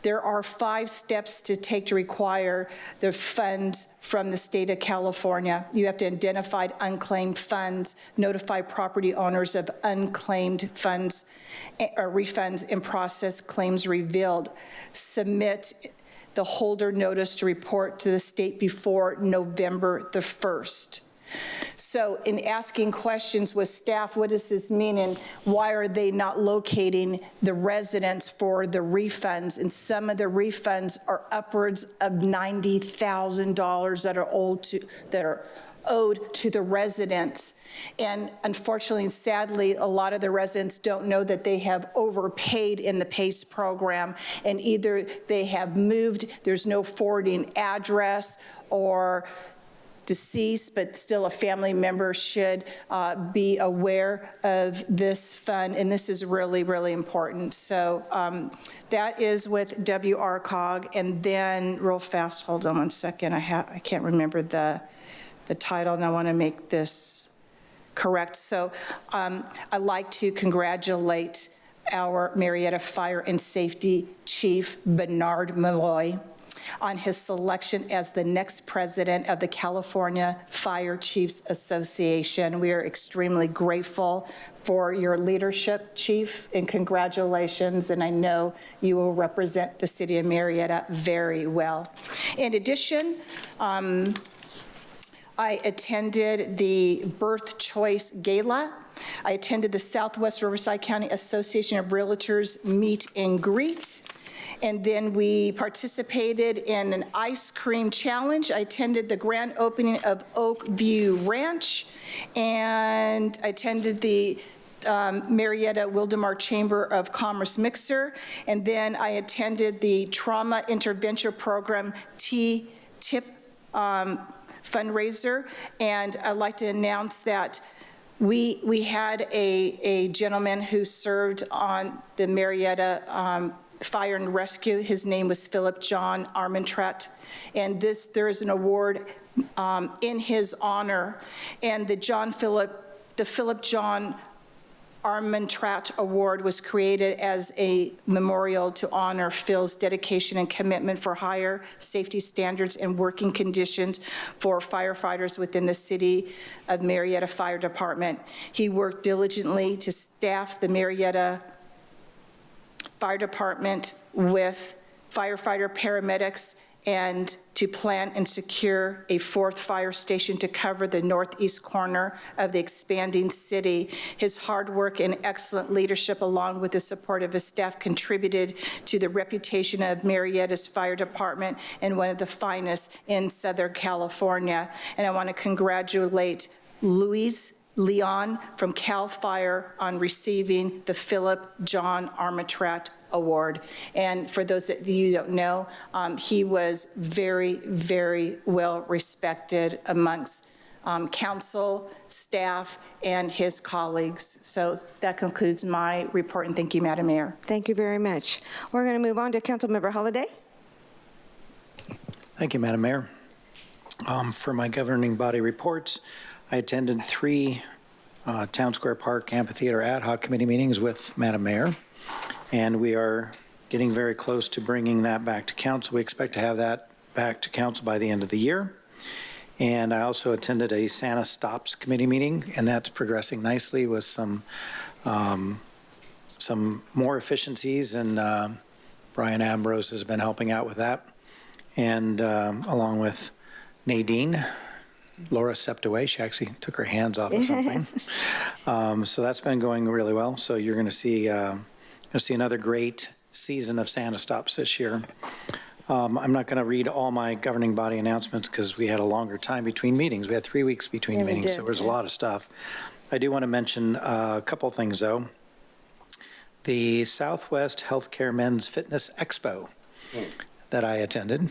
There are 5 steps to take to require the funds from the state of California. You have to identify unclaimed funds, notify property owners of unclaimed funds or refunds, and process claims revealed. Submit the holder notice to report to the state before November the 1st. So in asking questions with staff, what does this mean, and why are they not locating the residents for the refunds? And some of the refunds are upwards of $90,000 that are owed to the residents. And unfortunately and sadly, a lot of the residents don't know that they have overpaid in the PACE program, and either they have moved, there's no forwarding address, or deceased, but still a family member should be aware of this fund, and this is really, really important. So that is with WRCOG, and then real fast, hold on one second, I can't remember the title, and I want to make this correct. So I'd like to congratulate our Murrieta Fire and Safety Chief, Bernard Malloy, on his selection as the next president of the California Fire Chiefs Association. We are extremely grateful for your leadership, Chief, and congratulations, and I know you will represent the city of Murrieta very well. In addition, I attended the Birth Choice Gala. I attended the Southwest Riverside County Association of Realtors meet and greet. And then we participated in an ice cream challenge. I attended the grand opening of Oak View Ranch, and I attended the Murrieta Wildemar Chamber of Commerce Mixer, and then I attended the Trauma Intervention Program TIP fundraiser, and I'd like to announce that we had a gentleman who served on the Murrieta Fire and Rescue. His name was Philip John Armentrat, and there is an award in his honor, and the Philip John Armentrat Award was created as a memorial to honor Phil's dedication and commitment for higher safety standards and working conditions for firefighters within the city of Murrieta Fire Department. He worked diligently to staff the Murrieta Fire Department with firefighter paramedics and to plan and secure a 4th fire station to cover the northeast corner of the expanding city. His hard work and excellent leadership, along with the support of his staff, contributed to the reputation of Murrieta's fire department and one of the finest in Southern California. And I want to congratulate Luis Leon from CAL FIRE on receiving the Philip John Armentrat Award. And for those of you who don't know, he was very, very well respected amongst council, staff, and his colleagues. So that concludes my report, and thank you, Madam Mayor. Thank you very much. We're going to move on to Councilmember Holliday. Thank you, Madam Mayor. For my governing body reports, I attended 3 Town Square Park Amphitheater ad hoc committee meetings with Madam Mayor, and we are getting very close to bringing that back to council. We expect to have that back to council by the end of the year. And I also attended a Santa Stops Committee meeting, and that's progressing nicely with some more efficiencies, and Brian Ambrose has been helping out with that. And along with Nadine, Laura stepped away. She actually took her hands off of something. So that's been going really well. So you're going to see another great season of Santa Stops this year. I'm not going to read all my governing body announcements because we had a longer time between meetings. We had 3 weeks between meetings, so there's a lot of stuff. I do want to mention a couple things, though. The Southwest Healthcare Men's Fitness Expo that I attended.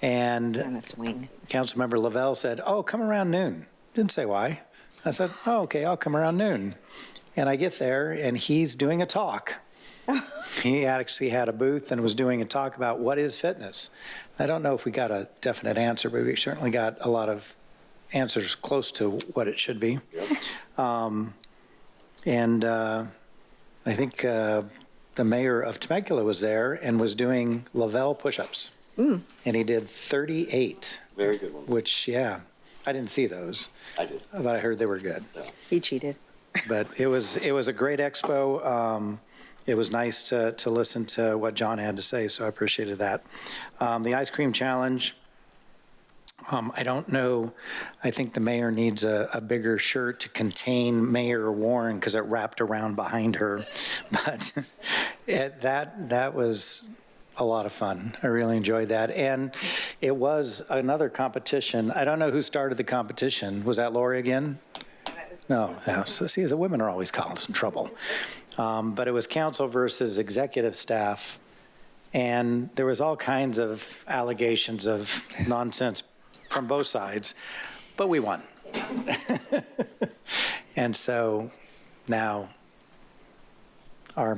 And Councilmember Lavelle said, "Oh, come around noon." Didn't say why. I said, "Oh, okay, I'll come around noon." And I get there, and he's doing a talk. He actually had a booth and was doing a talk about what is fitness. I don't know if we got a definite answer, but we certainly got a lot of answers close to what it should be. Yep. I think the mayor of Temecula was there and was doing Lavelle push-ups. And he did 38. Very good ones. Which, yeah, I didn't see those. I did. But I heard they were good. Yeah. He cheated. But it was a great expo. It was nice to listen to what John had to say, so I appreciated that. The ice cream challenge, I don't know. I think the mayor needs a bigger shirt to contain Mayor Warren because it wrapped around behind her. But that was a lot of fun. I really enjoyed that. And it was another competition. I don't know who started the competition. Was that Lori again? No. So see, the women are always causing trouble. But it was council versus executive staff. And there was all kinds of allegations of nonsense from both sides, but we won. And so now our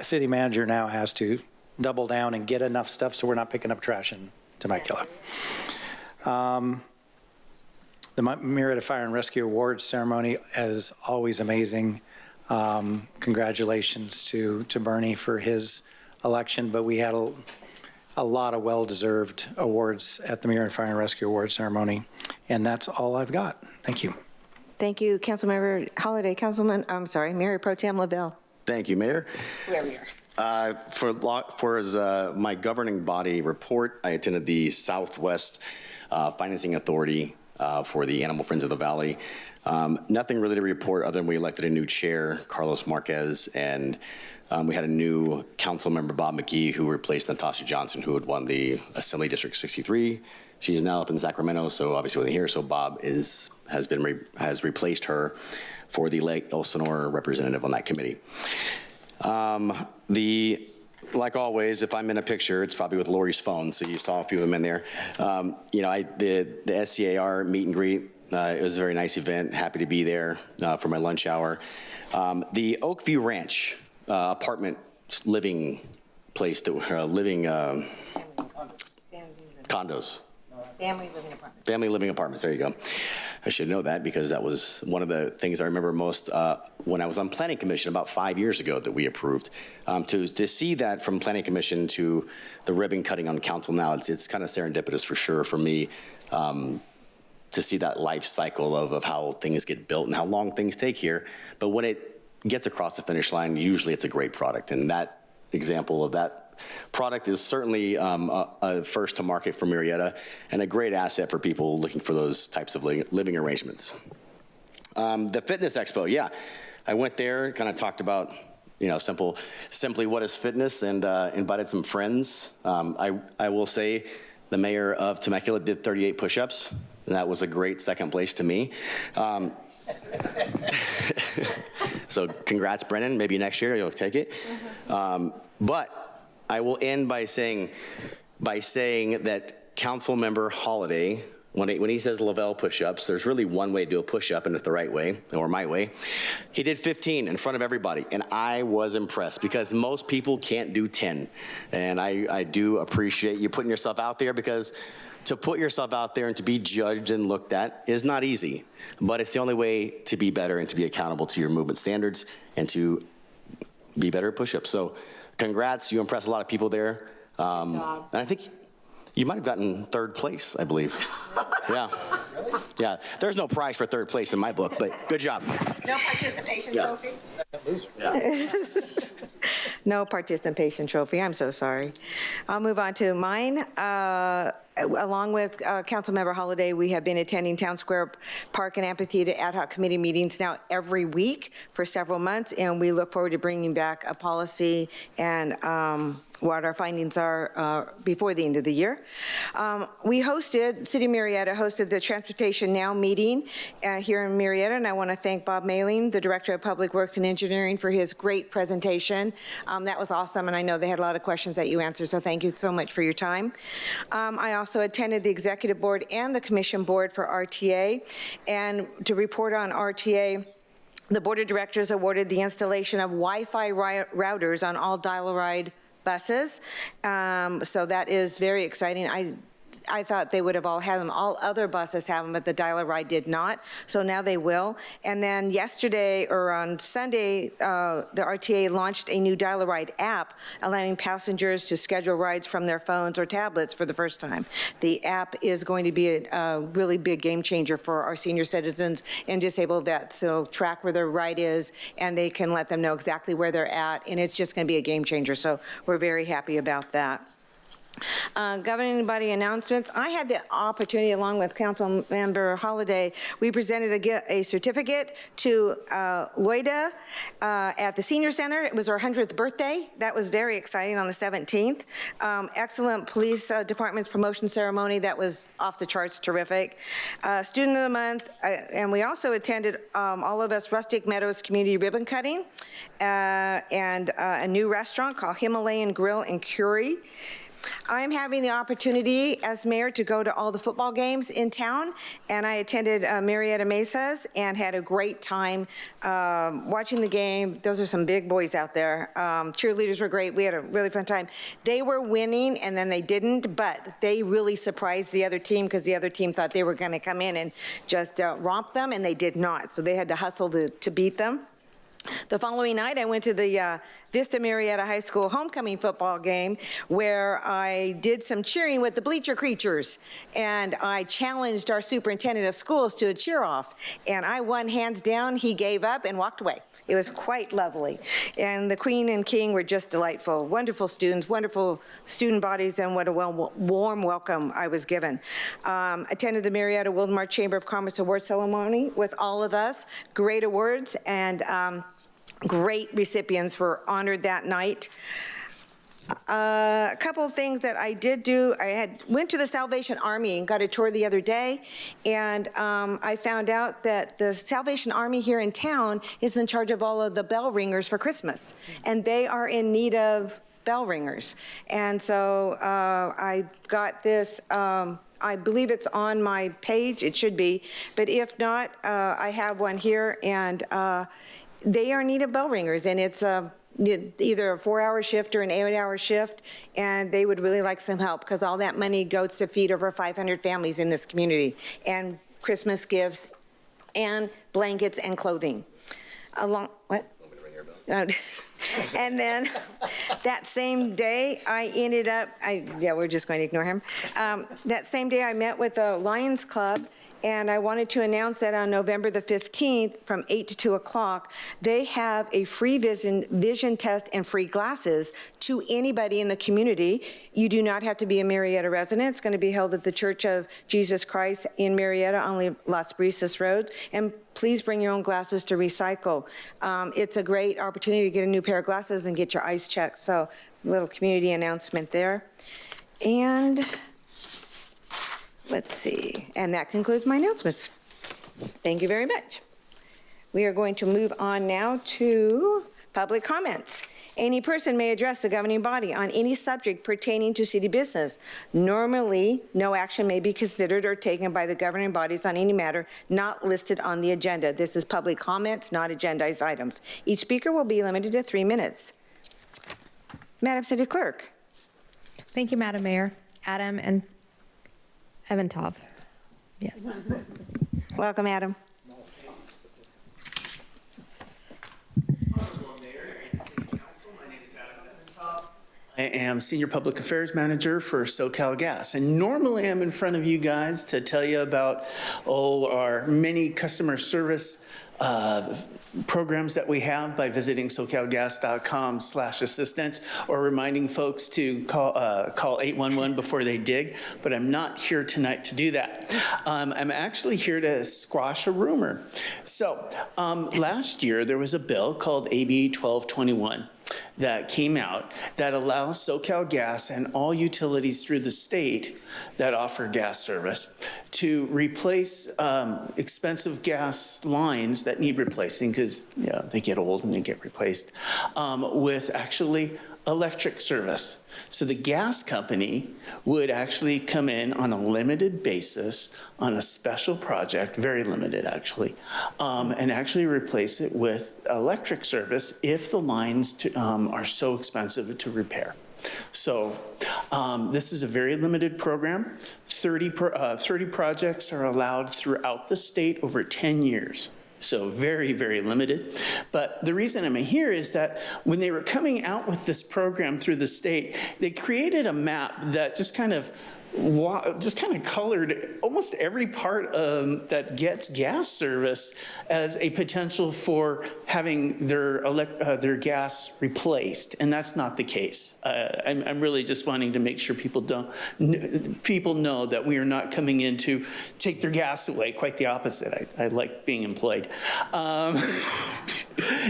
city manager now has to double down and get enough stuff so we're not picking up trash in Temecula. The Murrieta Fire and Rescue Awards ceremony is always amazing. Congratulations to Bernie for his election, but we had a lot of well-deserved awards at the Murrieta Fire and Rescue Awards ceremony, and that's all I've got. Thank you. Thank you, Councilmember Holliday. Mayor Pro Tem Lavelle. Thank you, Mayor. Where we are. For my governing body report, I attended the Southwest Financing Authority for the Animal Friends of the Valley. Nothing really to report other than we elected a new chair, Carlos Marquez, and we had a new council member, Bob McGee, who replaced Natasha Johnson, who had won the Assembly District 63. She is now up in Sacramento, so obviously wasn't here. So Bob has replaced her for the Lake Elsinore representative on that committee. Like always, if I'm in a picture, it's probably with Lori's phone, so you saw a few of them in there. The SCAR meet and greet, it was a very nice event. Happy to be there for my lunch hour. The Oakview Ranch apartment living place, condos. Family living apartments. Family living apartments, there you go. I should know that because that was one of the things I remember most when I was on Planning Commission about 5 years ago that we approved. To see that from Planning Commission to the ribbon cutting on council now, it's kind of serendipitous for sure for me to see that life cycle of how things get built and how long things take here. But when it gets across the finish line, usually it's a great product. And that example of that product is certainly a first to market for Murrieta and a great asset for people looking for those types of living arrangements. The Fitness Expo, yeah. I went there, kind of talked about, simply what is fitness and invited some friends. I will say the mayor of Temecula did 38 push-ups, and that was a great second place to me. So congrats, Brennan. Maybe next year you'll take it. But I will end by saying that Councilmember Holliday, when he says Lavelle push-ups, there's really one way to do a push-up, and it's the right way, or my way. He did 15 in front of everybody, and I was impressed because most people can't do 10. And I do appreciate you putting yourself out there, because to put yourself out there and to be judged and looked at is not easy. But it's the only way to be better and to be accountable to your movement standards and to be better at push-ups. So congrats, you impressed a lot of people there. And I think You might have gotten third place, I believe. Yeah. Yeah. There's no prize for third place in my book, but good job. No participation Yeah. trophy? Yeah. No participation trophy. I'm so sorry. I'll move on to mine. Along with Councilmember Holliday, we have been attending Town Square Park and Amphitheater ad hoc committee meetings now every week for several months, and we look forward to bringing back a policy and what our findings are before the end of the year. City of Murrieta hosted the Transportation Now meeting here in Murrieta, and I want to thank Bob Mailing, the Director of Public Works and Engineering, for his great presentation. That was awesome, and I know they had a lot of questions that you answered, so thank you so much for your time. I also attended the Executive Board and the Commission Board for RTA, and to report on RTA, the Board of Directors awarded the installation of Wi-Fi routers on all dial-a-ride buses. So that is very exciting. I thought they would have all had them. All other buses have them, but the dial-a-ride did not. So now they will. And then yesterday, or on Sunday, the RTA launched a new dial-a-ride app, allowing passengers to schedule rides from their phones or tablets for the first time. The app is going to be a really big game changer for our senior citizens and disabled vets. So track where their ride is, and they can let them know exactly where they're at, and it's just going to be a game changer. So we're very happy about that. Governing body announcements. I had the opportunity, along with Council Member Holliday, we presented a certificate to Loida at the Senior Center. It was our 100th birthday. That was very exciting on the 17th. Excellent police department's promotion ceremony. That was off the charts, terrific. Student of the month, and we also attended, all of us, Rustic Meadows community ribbon cutting, and a new restaurant called Himalayan Grill and Curie. I'm having the opportunity as mayor to go to all the football games in town, and I attended Murrieta Mesas and had a great time watching the game. Those are some big boys out there. Cheerleaders were great. We had a really fun time. They were winning, and then they didn't, but they really surprised the other team because the other team thought they were going to come in and just romp them, and they did not. So they had to hustle to beat them. The following night, I went to the Vista Murrieta High School homecoming football game where I did some cheering with the bleacher creatures, and I challenged our superintendent of schools to a cheer-off, and I won hands down. He gave up and walked away. It was quite lovely, and the Queen and King were just delightful. Wonderful students, wonderful student bodies, and what a warm welcome I was given. Attended the Murrieta Wildomar Chamber of Commerce Award ceremony with all of us. Great awards, and great recipients were honored that night. A couple of things that I did do. I went to the Salvation Army and got a tour the other day, and I found out that the Salvation Army here in town is in charge of all of the bell ringers for Christmas, and they are in need of bell ringers. And so I got this, I believe it's on my page, it should be, but if not, I have one here, and they are in need of bell ringers, and it's either a 4-hour shift or an 8-hour shift, and they would really like some help because all that money goes to feed over 500 families in this community, and Christmas gifts, and blankets and clothing. What? And then that same day, I ended up, we're just going to ignore him. That same day, I met with the Lions Club, and I wanted to announce that on November the 15th, from 8 to 2 o'clock, they have a free vision test and free glasses to anybody in the community. You do not have to be a Murrieta resident. It's going to be held at the Church of Jesus Christ in Murrieta on Las Brisas Road. And please bring your own glasses to recycle. It's a great opportunity to get a new pair of glasses and get your eyes checked. So, little community announcement there. And let's see, and that concludes my announcements. Thank you very much. We are going to move on now to public comments. Any person may address the governing body on any subject pertaining to city business. Normally, no action may be considered or taken by the governing bodies on any matter not listed on the agenda. This is public comments, not agendized items. Each speaker will be limited to 3 minutes. Madam City Clerk. Thank you, Madam Mayor. Adam and Eventov. Yes. Welcome, Adam. Honorable Mayor and City Council, my name is Adam Eventov. I am Senior Public Affairs Manager for SoCal Gas. And normally I'm in front of you guys to tell you about our many customer service programs that we have by visiting socalgas.com/assistance or reminding folks to call 811 before they dig, but I'm not here tonight to do that. I'm actually here to squash a rumor. So last year there was a bill called AB 1221 that came out that allows SoCal Gas and all utilities through the state that offer gas service to replace expensive gas lines that need replacing because they get old and they get replaced with actually electric service. So the gas company would actually come in on a limited basis on a special project, very limited actually, and actually replace it with electric service if the lines are so expensive to repair. So this is a very limited program. 30 projects are allowed throughout the state over 10 years. So very, very limited. But the reason I'm here is that when they were coming out with this program through the state, they created a map that just kind of colored almost every part that gets gas service as a potential for having their gas replaced, and that's not the case. I'm really just wanting to make sure people know that we are not coming in to take their gas away. Quite the opposite. I like being employed.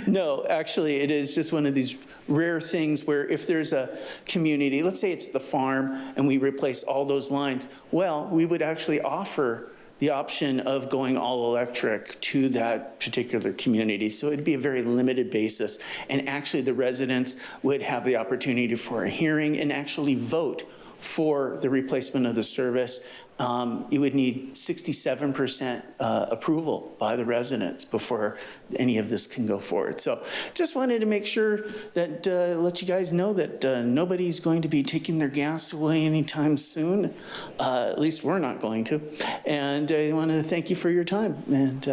No, actually, it is just one of these rare things where if there's a community, let's say it's the farm, and we replace all those lines, well, we would actually offer the option of going all electric to that particular community. So it'd be a very limited basis. And actually the residents would have the opportunity for a hearing and actually vote for the replacement of the service. You would need 67% approval by the residents before any of this can go forward. So just wanted to make sure that let you guys know that nobody's going to be taking their gas away anytime soon. At least we're not going to. And I wanted to thank you for your time and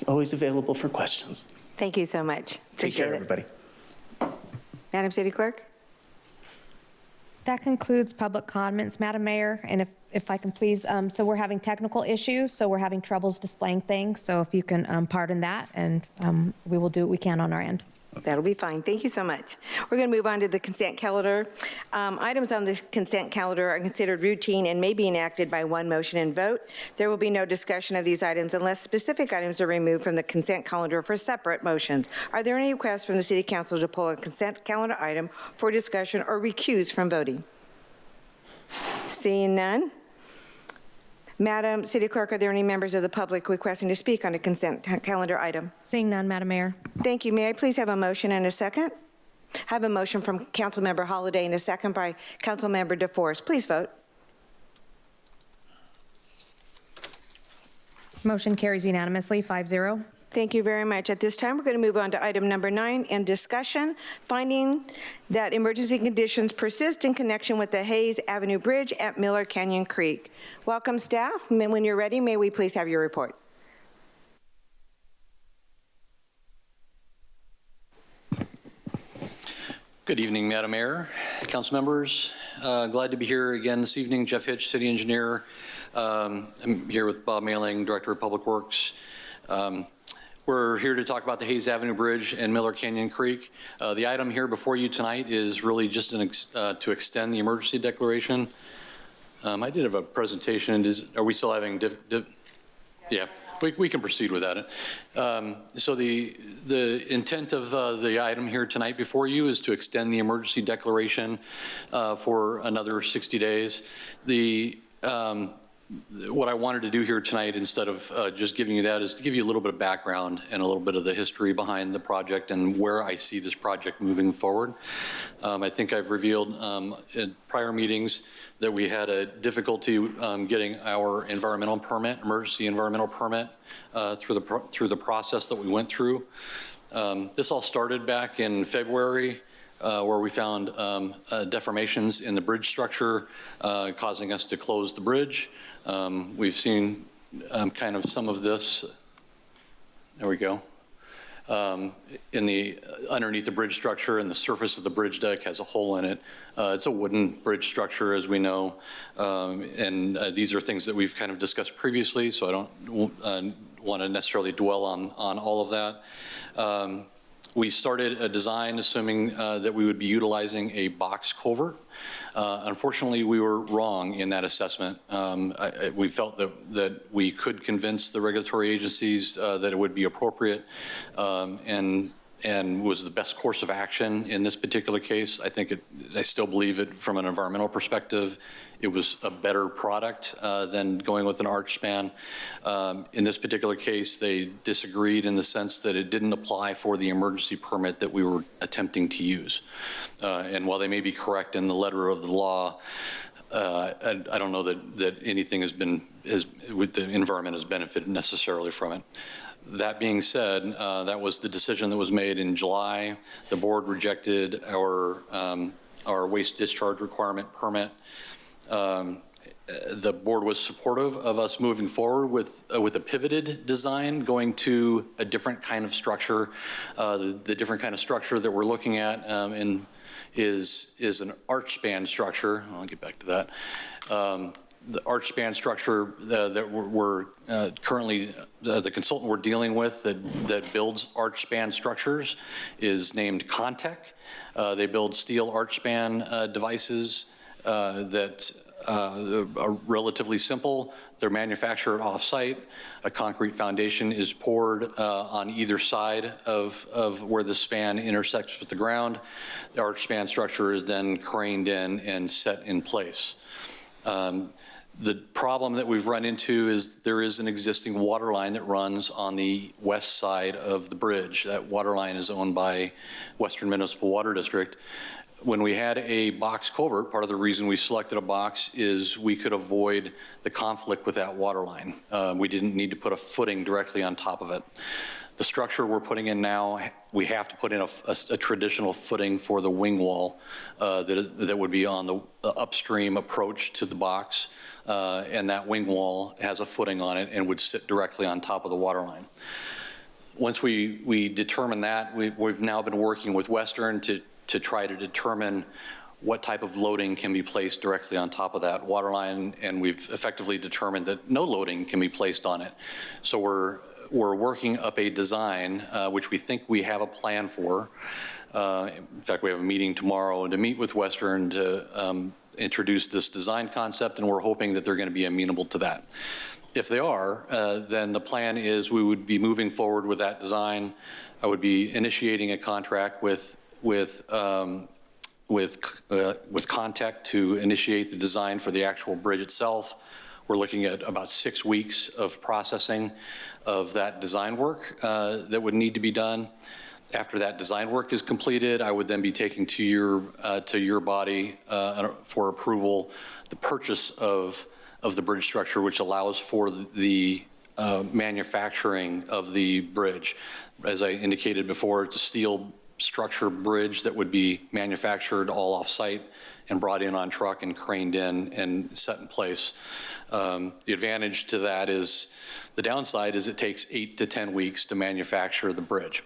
always available for questions. Thank you so much. Take care, everybody. Madam City Clerk? That concludes public comments, Madam Mayor, and if I can please, so we're having technical issues, so we're having troubles displaying things, so if you can pardon that, and we will do what we can on our end. That'll be fine. Thank you so much. We're going to move on to the consent calendar. Items on the consent calendar are considered routine and may be enacted by one motion and vote. There will be no discussion of these items unless specific items are removed from the consent calendar for separate motions. Are there any requests from the City Council to pull a consent calendar item for discussion or recuse from voting? Seeing none. Madam City Clerk, are there any members of the public requesting to speak on a consent calendar item? Seeing none, Madam Mayor. Thank you. May I please have a motion and a second? I have a motion from Councilmember Holliday and a second by Councilmember DeForest. Please vote. Motion carries unanimously, 5-0. Thank you very much. At this time, we're going to move on to item number 9 and discussion, finding that emergency conditions persist in connection with the Hayes Avenue Bridge at Miller Canyon Creek. Welcome, staff. When you're ready, may we please have your report? Good evening, Madam Mayor, council members. Glad to be here again this evening. Jeff Hitch, City Engineer. I'm here with Bob Mailing, Director of Public Works. We're here to talk about the Hayes Avenue Bridge and Miller Canyon Creek. The item here before you tonight is really just to extend the emergency declaration. I did have a presentation. Are we still having yeah, we can proceed with that. So the intent of the item here tonight before you is to extend the emergency declaration for another 60 days. What I wanted to do here tonight, instead of just giving you that, is to give you a little bit of background and a little bit of the history behind the project and where I see this project moving forward. I think I've revealed in prior meetings that we had a difficulty getting our environmental permit, emergency environmental permit, through the process that we went through. This all started back in February, where we found deformations in the bridge structure, causing us to close the bridge. We've seen kind of some of this. There we go. underneath the bridge structure, and the surface of the bridge deck has a hole in it. It's a wooden bridge structure, as we know, and these are things that we've kind of discussed previously, so I don't want to necessarily dwell on all of that. We started a design assuming that we would be utilizing a box culvert. Unfortunately, we were wrong in that assessment. We felt that we could convince the regulatory agencies that it would be appropriate and was the best course of action in this particular case. I still believe it from an environmental perspective. It was a better product than going with an arch span. In this particular case, they disagreed in the sense that it didn't apply for the emergency permit that we were attempting to use. And while they may be correct in the letter of the law, I don't know that anything with the environment has benefited necessarily from it. That being said, that was the decision that was made in July. The board rejected our waste discharge requirement permit. The board was supportive of us moving forward with a pivoted design, going to a different kind of structure. The different kind of structure that we're looking at is an arch span structure. I'll get back to that. The arch span structure that we're currently, the consultant we're dealing with that builds arch span structures is named Contec. They build steel arch span devices that are relatively simple. They're manufactured off-site. A concrete foundation is poured on either side of where the span intersects with the ground. The arch span structure is then craned in and set in place. The problem that we've run into is there is an existing water line that runs on the west side of the bridge. That water line is owned by Western Municipal Water District. When we had a box culvert, part of the reason we selected a box is we could avoid the conflict with that water line. We didn't need to put a footing directly on top of it. The structure we're putting in now, we have to put in a traditional footing for the wing wall that would be on the upstream approach to the box. And that wing wall has a footing on it and would sit directly on top of the water line. Once we determine that, we've now been working with Western to try to determine what type of loading can be placed directly on top of that water line, and we've effectively determined that no loading can be placed on it. So we're working up a design, which we think we have a plan for. In fact, we have a meeting tomorrow to meet with Western to introduce this design concept, and we're hoping that they're going to be amenable to that. If they are, then the plan is we would be moving forward with that design. I would be initiating a contract with Contec to initiate the design for the actual bridge itself. We're looking at about 6 weeks of processing of that design work that would need to be done. After that design work is completed, I would then be taking to your body for approval the purchase of the bridge structure, which allows for the manufacturing of the bridge. As I indicated before, it's a steel structure bridge that would be manufactured all off-site and brought in on truck and craned in and set in place. The advantage to that is, the downside is it takes 8 to 10 weeks to manufacture the bridge.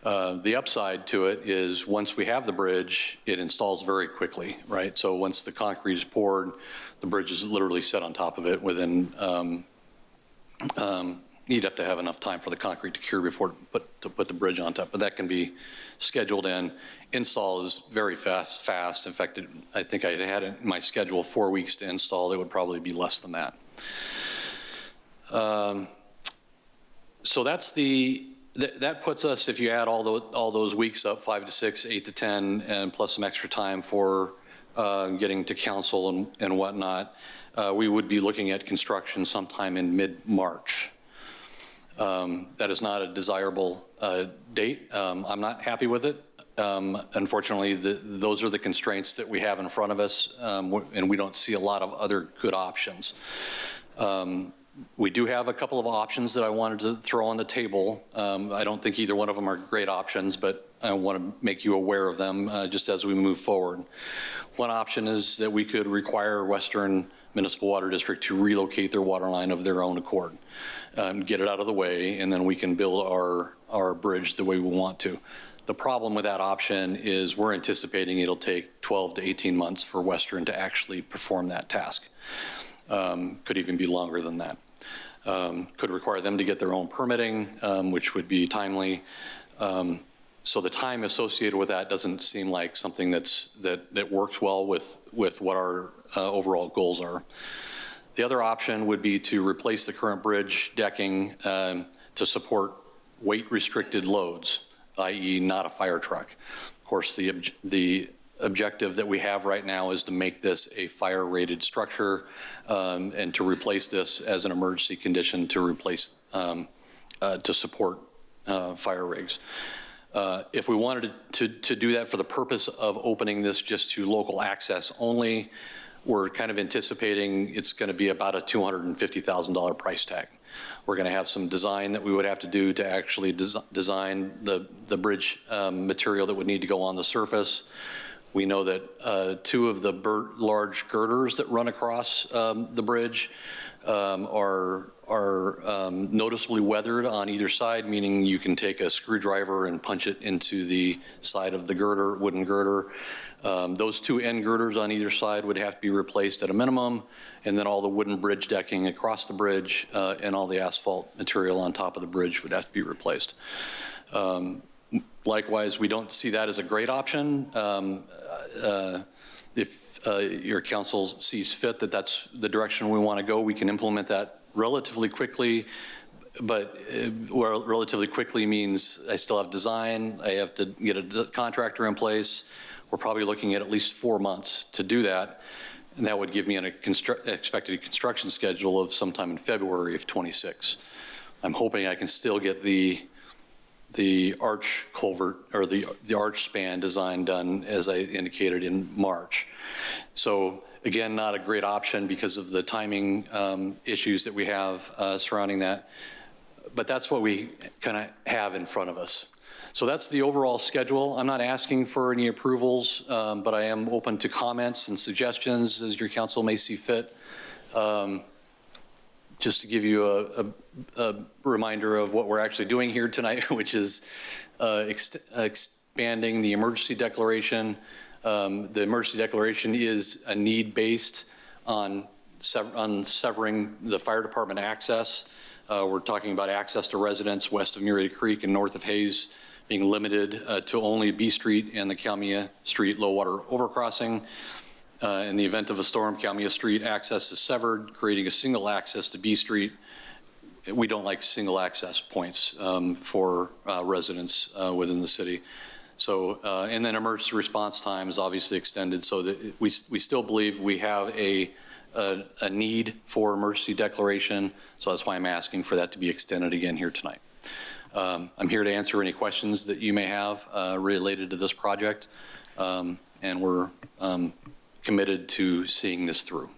The upside to it is once we have the bridge, it installs very quickly, right? So once the concrete is poured, the bridge is literally set on top of it within, you'd have to have enough time for the concrete to cure before to put the bridge on top, but that can be scheduled in. Install is very fast. In fact, I think I had it in my schedule 4 weeks to install. It would probably be less than that. So that's that puts us, if you add all those weeks up, 5 to 6, 8 to 10, and plus some extra time for getting to council and whatnot, we would be looking at construction sometime in mid-March. That is not a desirable date. I'm not happy with it. Unfortunately, those are the constraints that we have in front of us, and we don't see a lot of other good options. We do have a couple of options that I wanted to throw on the table. I don't think either one of them are great options, but I want to make you aware of them just as we move forward. One option is that we could require Western Municipal Water District to relocate their water line of their own accord, get it out of the way, and then we can build our bridge the way we want to. The problem with that option is we're anticipating it'll take 12 to 18 months for Western to actually perform that task. Could even be longer than that. Could require them to get their own permitting, which would be timely. So the time associated with that doesn't seem like something that works well with what our overall goals are. The other option would be to replace the current bridge decking to support weight-restricted loads, i.e. not a fire truck. Of course, the objective that we have right now is to make this a fire-rated structure and to replace this as an emergency condition to replace, to support fire rigs. If we wanted to do that for the purpose of opening this just to local access only, we're kind of anticipating it's going to be about a $250,000 price tag. We're going to have some design that we would have to do to actually design the bridge material that would need to go on the surface. We know that 2 of the large girders that run across the bridge are noticeably weathered on either side, meaning you can take a screwdriver and punch it into the side of the girder, wooden girder. Those 2 end girders on either side would have to be replaced at a minimum, and then all the wooden bridge decking across the bridge and all the asphalt material on top of the bridge would have to be replaced. Likewise, we don't see that as a great option. If your council sees fit that that's the direction we want to go, we can implement that relatively quickly. But relatively quickly means I still have design, I have to get a contractor in place. We're probably looking at least 4 months to do that. And that would give me an expected construction schedule of sometime in February of 26. I'm hoping I can still get the arch culvert or the arch span design done as I indicated in March. So again, not a great option because of the timing issues that we have surrounding that. But that's what we kind of have in front of us. So that's the overall schedule. I'm not asking for any approvals, but I am open to comments and suggestions as your council may see fit. Just to give you a reminder of what we're actually doing here tonight, which is expanding the emergency declaration. The emergency declaration is a need-based on severing the fire department access. We're talking about access to residents west of Murrieta Creek and north of Hayes being limited to only B Street and the Calmia Street low water overcrossing. In the event of a storm, Calmia Street access is severed, creating a single access to B Street. We don't like single access points for residents within the city. So, and then emergency response time is obviously extended so that we still believe we have a need for emergency declaration. So that's why I'm asking for that to be extended again here tonight. I'm here to answer any questions that you may have related to this project, and we're committed to seeing this through.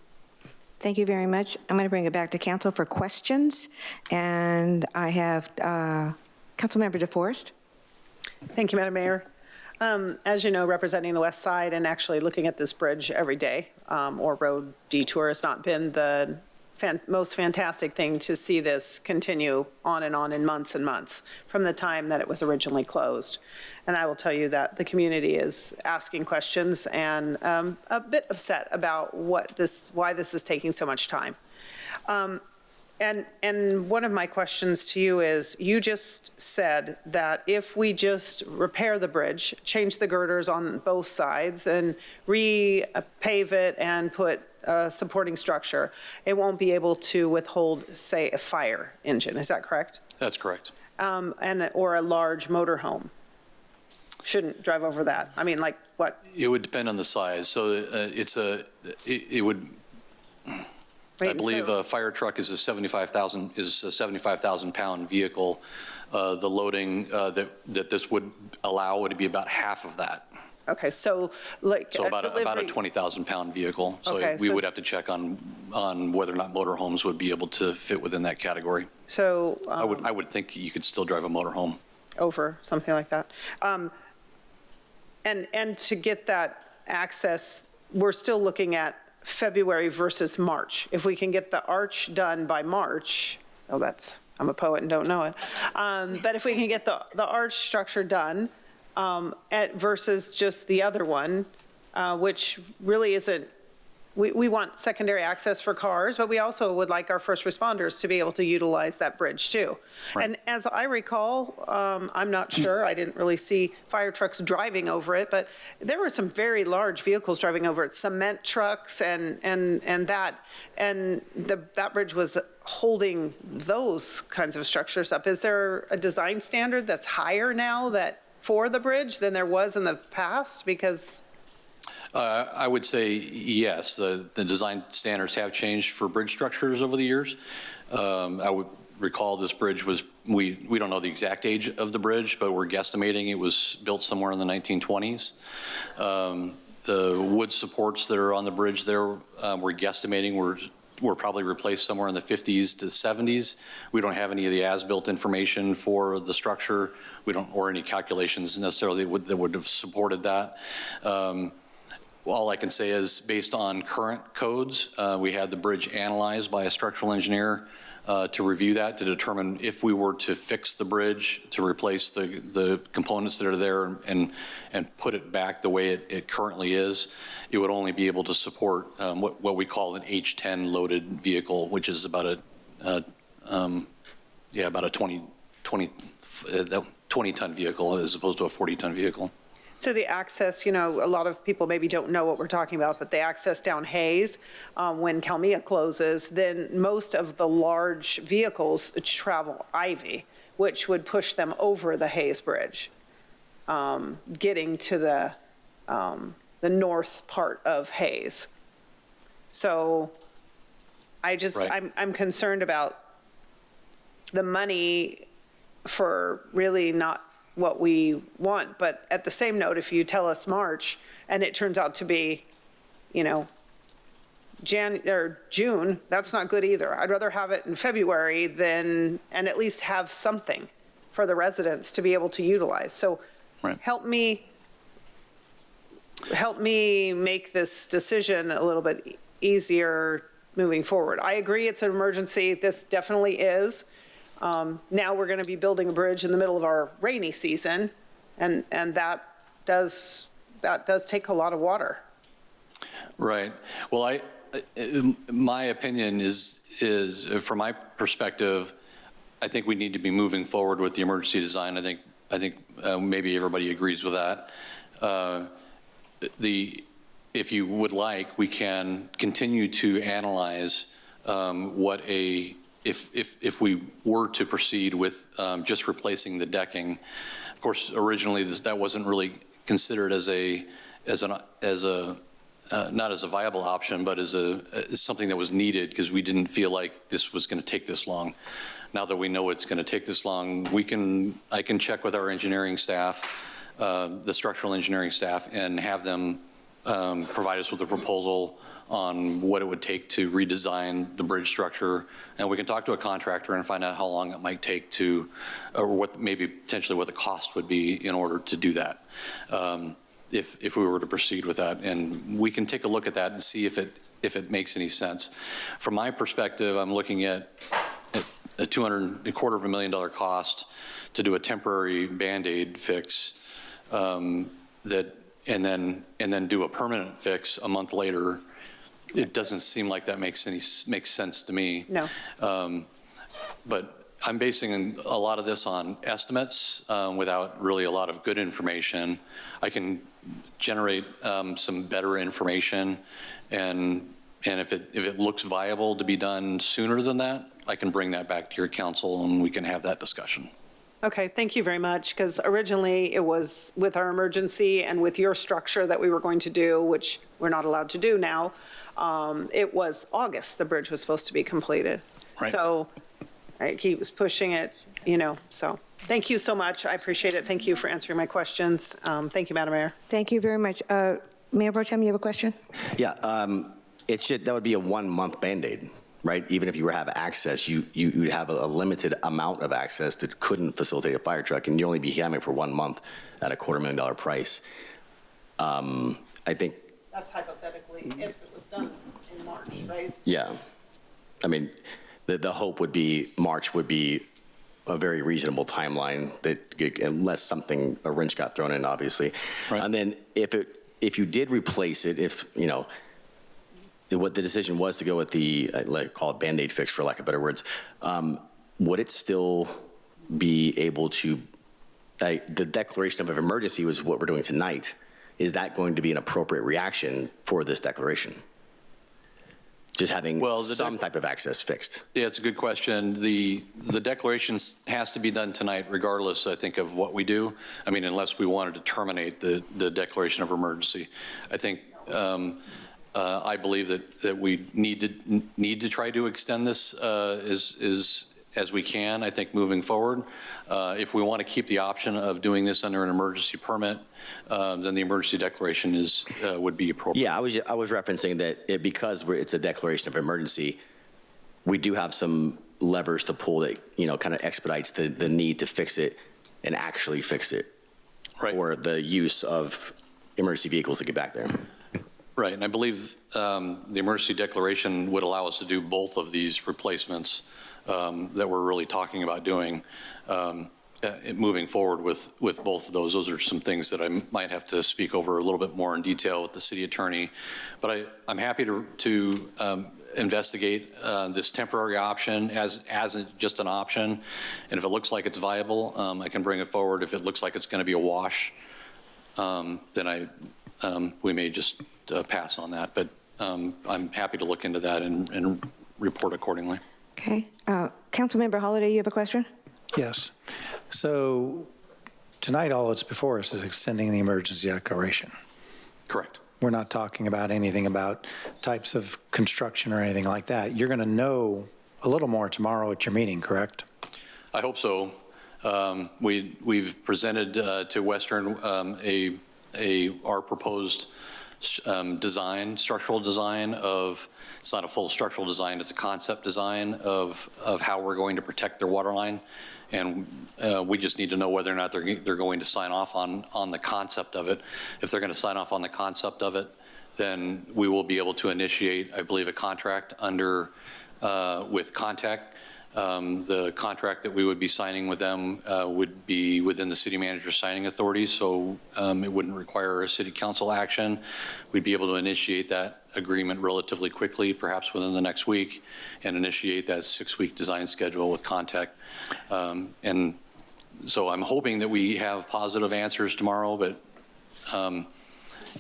Thank you very much. I'm going to bring it back to council for questions, and I have Councilmember DeForest. Thank you, Madam Mayor. As you know, representing the west side and actually looking at this bridge every day or road detour has not been the most fantastic thing to see this continue on in months and months from the time that it was originally closed. And I will tell you that the community is asking questions and a bit upset about why this is taking so much time. And one of my questions to you is, you just said that if we just repair the bridge, change the girders on both sides and repave it and put a supporting structure, it won't be able to withhold, say, a fire engine. Is that correct? That's correct. Or a large motorhome. Shouldn't drive over that. I mean, like what? It would depend on the size. So it would. I believe a fire truck is a 75,000 pound vehicle. The loading that this would allow would be about half of that. Okay, so like about a 20,000 pound vehicle. So okay, we would have to check on whether or not motorhomes would be able to fit within that category. So I would think you could still drive a motorhome over something like that. And to get that access, we're still looking at February versus March. If we can get the arch done by March, I'm a poet and don't know it. But if we can get the arch structure done versus just the other one, which really isn't, we want secondary access for cars, but we also would like our first responders to be able to utilize that bridge too. Right. And as I recall, I'm not sure, I didn't really see fire trucks driving over it, but there were some very large vehicles driving over it, cement trucks and that bridge was holding those kinds of structures up. Is there a design standard that's higher now for the bridge than there was in the past? Because I would say yes. The design standards have changed for bridge structures over the years. I would recall this bridge was, we don't know the exact age of the bridge, but we're guesstimating it was built somewhere in the 1920s. The wood supports that are on the bridge there, we're guesstimating were probably replaced somewhere in the 50s to 70s. We don't have any of the as-built information for the structure. We don't, or any calculations necessarily that would have supported that. All I can say is based on current codes, we had the bridge analyzed by a structural engineer to review that, to determine if we were to fix the bridge, to replace the components that are there and put it back the way it currently is, it would only be able to support what we call an H10 loaded vehicle, which is about a 20-ton vehicle as opposed to a 40-ton vehicle. so the access, a lot of people maybe don't know what we're talking about, but the access down Hayes, when Calmia closes, then most of the large vehicles travel Ivy, which would push them over the Hayes Bridge, getting to the north part of Hayes. So I'm concerned about the money for really not what we want. But at the same note, if you tell us March and it turns out to be, June, that's not good either. I'd rather have it in February and at least have something for the residents to be able to utilize. So help me make this decision a little bit easier moving forward. I agree it's an emergency. This definitely is. Now we're going to be building a bridge in the middle of our rainy season, and that does take a lot of water. Right. Well, my opinion is from my perspective, I think we need to be moving forward with the emergency design. I think maybe everybody agrees with that. If you would like, we can continue to analyze if we were to proceed with just replacing the decking. Of course, originally that wasn't really considered as not as a viable option, but as something that was needed because we didn't feel like this was going to take this long. Now that we know it's going to take this long, I can check with our engineering staff, the structural engineering staff, and have them provide us with a proposal on what it would take to redesign the bridge structure. And we can talk to a contractor and find out how long it might take or what maybe potentially what the cost would be in order to do that. If we were to proceed with that. And we can take a look at that and see if it makes any sense. From my perspective, I'm looking at a $250,000 cost to do a temporary Band-Aid fix and then do a permanent fix a month later. It doesn't seem like that makes sense to me. No. But I'm basing a lot of this on estimates without really a lot of good information. I can generate some better information, and if it looks viable to be done sooner than that, I can bring that back to your council and we can have that discussion. Okay, thank you very much, because originally it was with our emergency and with your structure that we were going to do, which we're not allowed to do now. It was August the bridge was supposed to be completed. Right. So he was pushing it, so thank you so much. I appreciate it. Thank you for answering my questions. Thank you, Madam Mayor. Thank you very much. Mayor Pro Tem, you have a question? Yeah, that would be a 1-month Band-Aid, right? Even if you were to have access, you'd have a limited amount of access that couldn't facilitate a fire truck, and you'd only be having it for 1 month at a $250,000 price. I think, That's hypothetically if it was done in March, right? yeah. I mean, the hope would be March would be a very reasonable timeline unless a wrench got thrown in, obviously. Right. And then if you did replace it, if, what the decision was to go with the, call it Band-Aid fix for lack of better words, would it still be able to, the declaration of an emergency was what we're doing tonight. Is that going to be an appropriate reaction for this declaration? Just having some type of access fixed. Yeah, it's a good question. The declaration has to be done tonight regardless, I think, of what we do. I mean, unless we wanted to terminate the declaration of emergency. I think, I believe that we need to try to extend this as we can, I think, moving forward. If we want to keep the option of doing this under an emergency permit, then the emergency declaration would be appropriate. Yeah, I was referencing that because it's a declaration of emergency, we do have some levers to pull that kind of expedites the need to fix it and actually fix it, right, or the use of emergency vehicles to get back there. Right, and I believe the emergency declaration would allow us to do both of these replacements that we're really talking about doing. Moving forward with both of those. Those are some things that I might have to speak over a little bit more in detail with the city attorney. But I'm happy to investigate this temporary option as just an option. And if it looks like it's viable, I can bring it forward. If it looks like it's going to be a wash, then we may just pass on that. But I'm happy to look into that and report accordingly. Okay. Councilmember Holliday, you have a question? Yes. So tonight, all that's before us is extending the emergency declaration. Correct. We're not talking about anything about types of construction or anything like that. You're going to know a little more tomorrow at your meeting, correct? I hope so. We've presented to Western our proposed structural design of, it's not a full structural design, it's a concept design of how we're going to protect their water line. And we just need to know whether or not they're going to sign off on the concept of it. If they're going to sign off on the concept of it, then we will be able to initiate, I believe, a contract with Contact. The contract that we would be signing with them would be within the city manager's signing authority, so it wouldn't require a city council action. We'd be able to initiate that agreement relatively quickly, perhaps within the next week, and initiate that 6-week design schedule with Contact. And so I'm hoping that we have positive answers tomorrow, but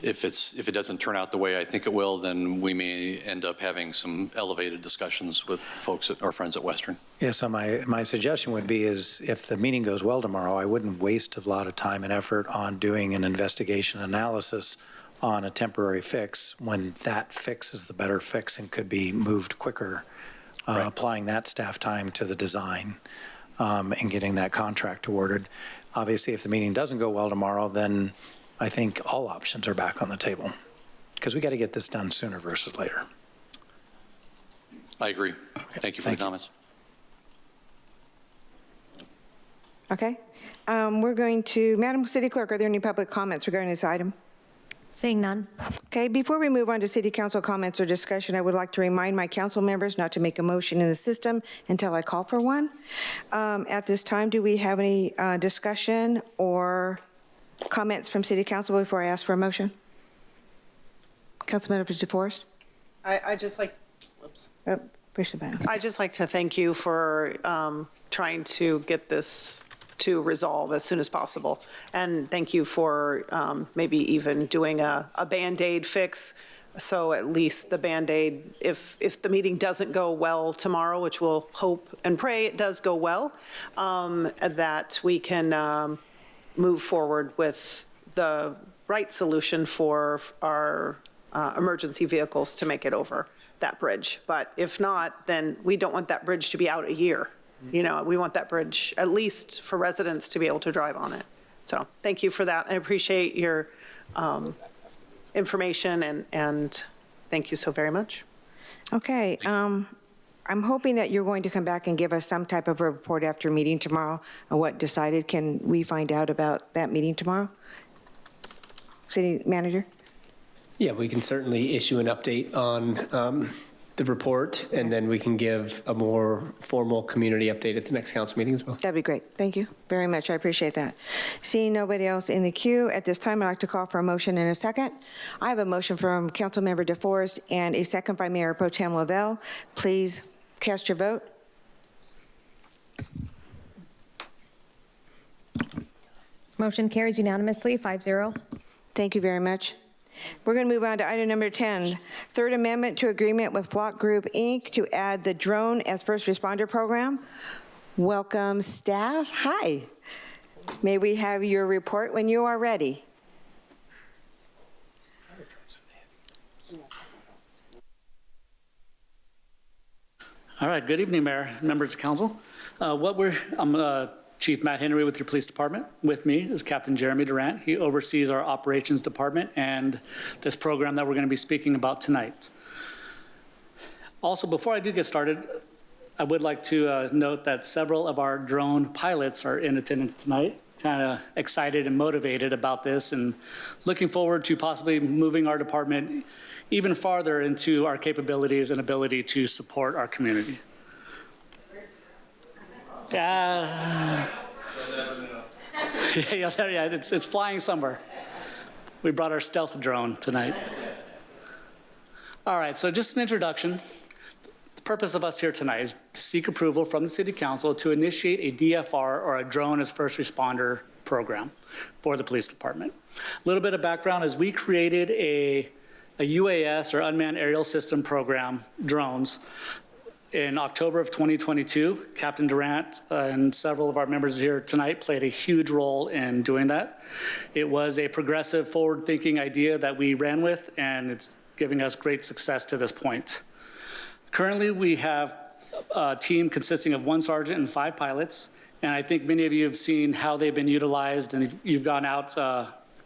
if it doesn't turn out the way I think it will, then we may end up having some elevated discussions with folks, our friends at Western. Yeah, so my suggestion would be is if the meeting goes well tomorrow, I wouldn't waste a lot of time and effort on doing an investigation analysis on a temporary fix when that fix is the better fix and could be moved quicker, right. Applying that staff time to the design and getting that contract awarded. Obviously, if the meeting doesn't go well tomorrow, then I think all options are back on the table because we got to get this done sooner versus later. I agree. Thank you for the comments. Okay. We're going to, Madam City Clerk, are there any public comments regarding this item? Seeing none. Okay, before we move on to City Council comments or discussion, I would like to remind my council members not to make a motion in the system until I call for one. At this time, do we have any discussion or comments from City Council before I ask for a motion? Councilmember DeForest? I just like, whoops. Oh, push the button. I just like to thank you for trying to get this to resolve as soon as possible. And thank you for maybe even doing a Band-Aid fix. So at least the Band-Aid, if the meeting doesn't go well tomorrow, which we'll hope and pray it does go well, that we can move forward with the right solution for our emergency vehicles to make it over that bridge. But if not, then we don't want that bridge to be out a year. You know, we want that bridge, at least for residents, to be able to drive on it. So thank you for that. I appreciate your information and thank you so very much. Okay. I'm hoping that you're going to come back and give us some type of a report after meeting tomorrow on what decided. Can we find out about that meeting tomorrow? City Manager? Yeah, we can certainly issue an update on the report, and then we can give a more formal community update at the next council meeting as well. That'd be great. Thank you very much. I appreciate that. Seeing nobody else in the queue at this time, I'd like to call for a motion in a second. I have a motion from Councilmember DeForest and a second by Mayor Pro Tem Lavelle. Please cast your vote. Motion carries unanimously, 5-0. Thank you very much. We're going to move on to item number 10, Third Amendment to Agreement with Flock Group, Inc. to add the drone as first responder program. Welcome, staff. Hi. May we have your report when you are ready? All right, good evening, Mayor, members of council. I'm Chief Matt Henry with your police department. With me is Captain Jeremy Durant. He oversees our operations department and this program that we're going to be speaking about tonight. Also, before I do get started, I would like to note that several of our drone pilots are in attendance tonight. Kind of excited and motivated about this and looking forward to possibly moving our department even farther into our capabilities and ability to support our community. Yeah, it's flying somewhere. We brought our stealth drone tonight. All right, so just an introduction. The purpose of us here tonight is to seek approval from the City Council to initiate a DFR, or a drone as first responder program for the police department. A little bit of background is we created a UAS, or unmanned aerial system program, drones, in October of 2022. Captain Durant and several of our members here tonight played a huge role in doing that. It was a progressive, forward-thinking idea that we ran with, and it's giving us great success to this point. Currently, we have a team consisting of 1 sergeant and 5 pilots, and I think many of you have seen how they've been utilized, and you've gone out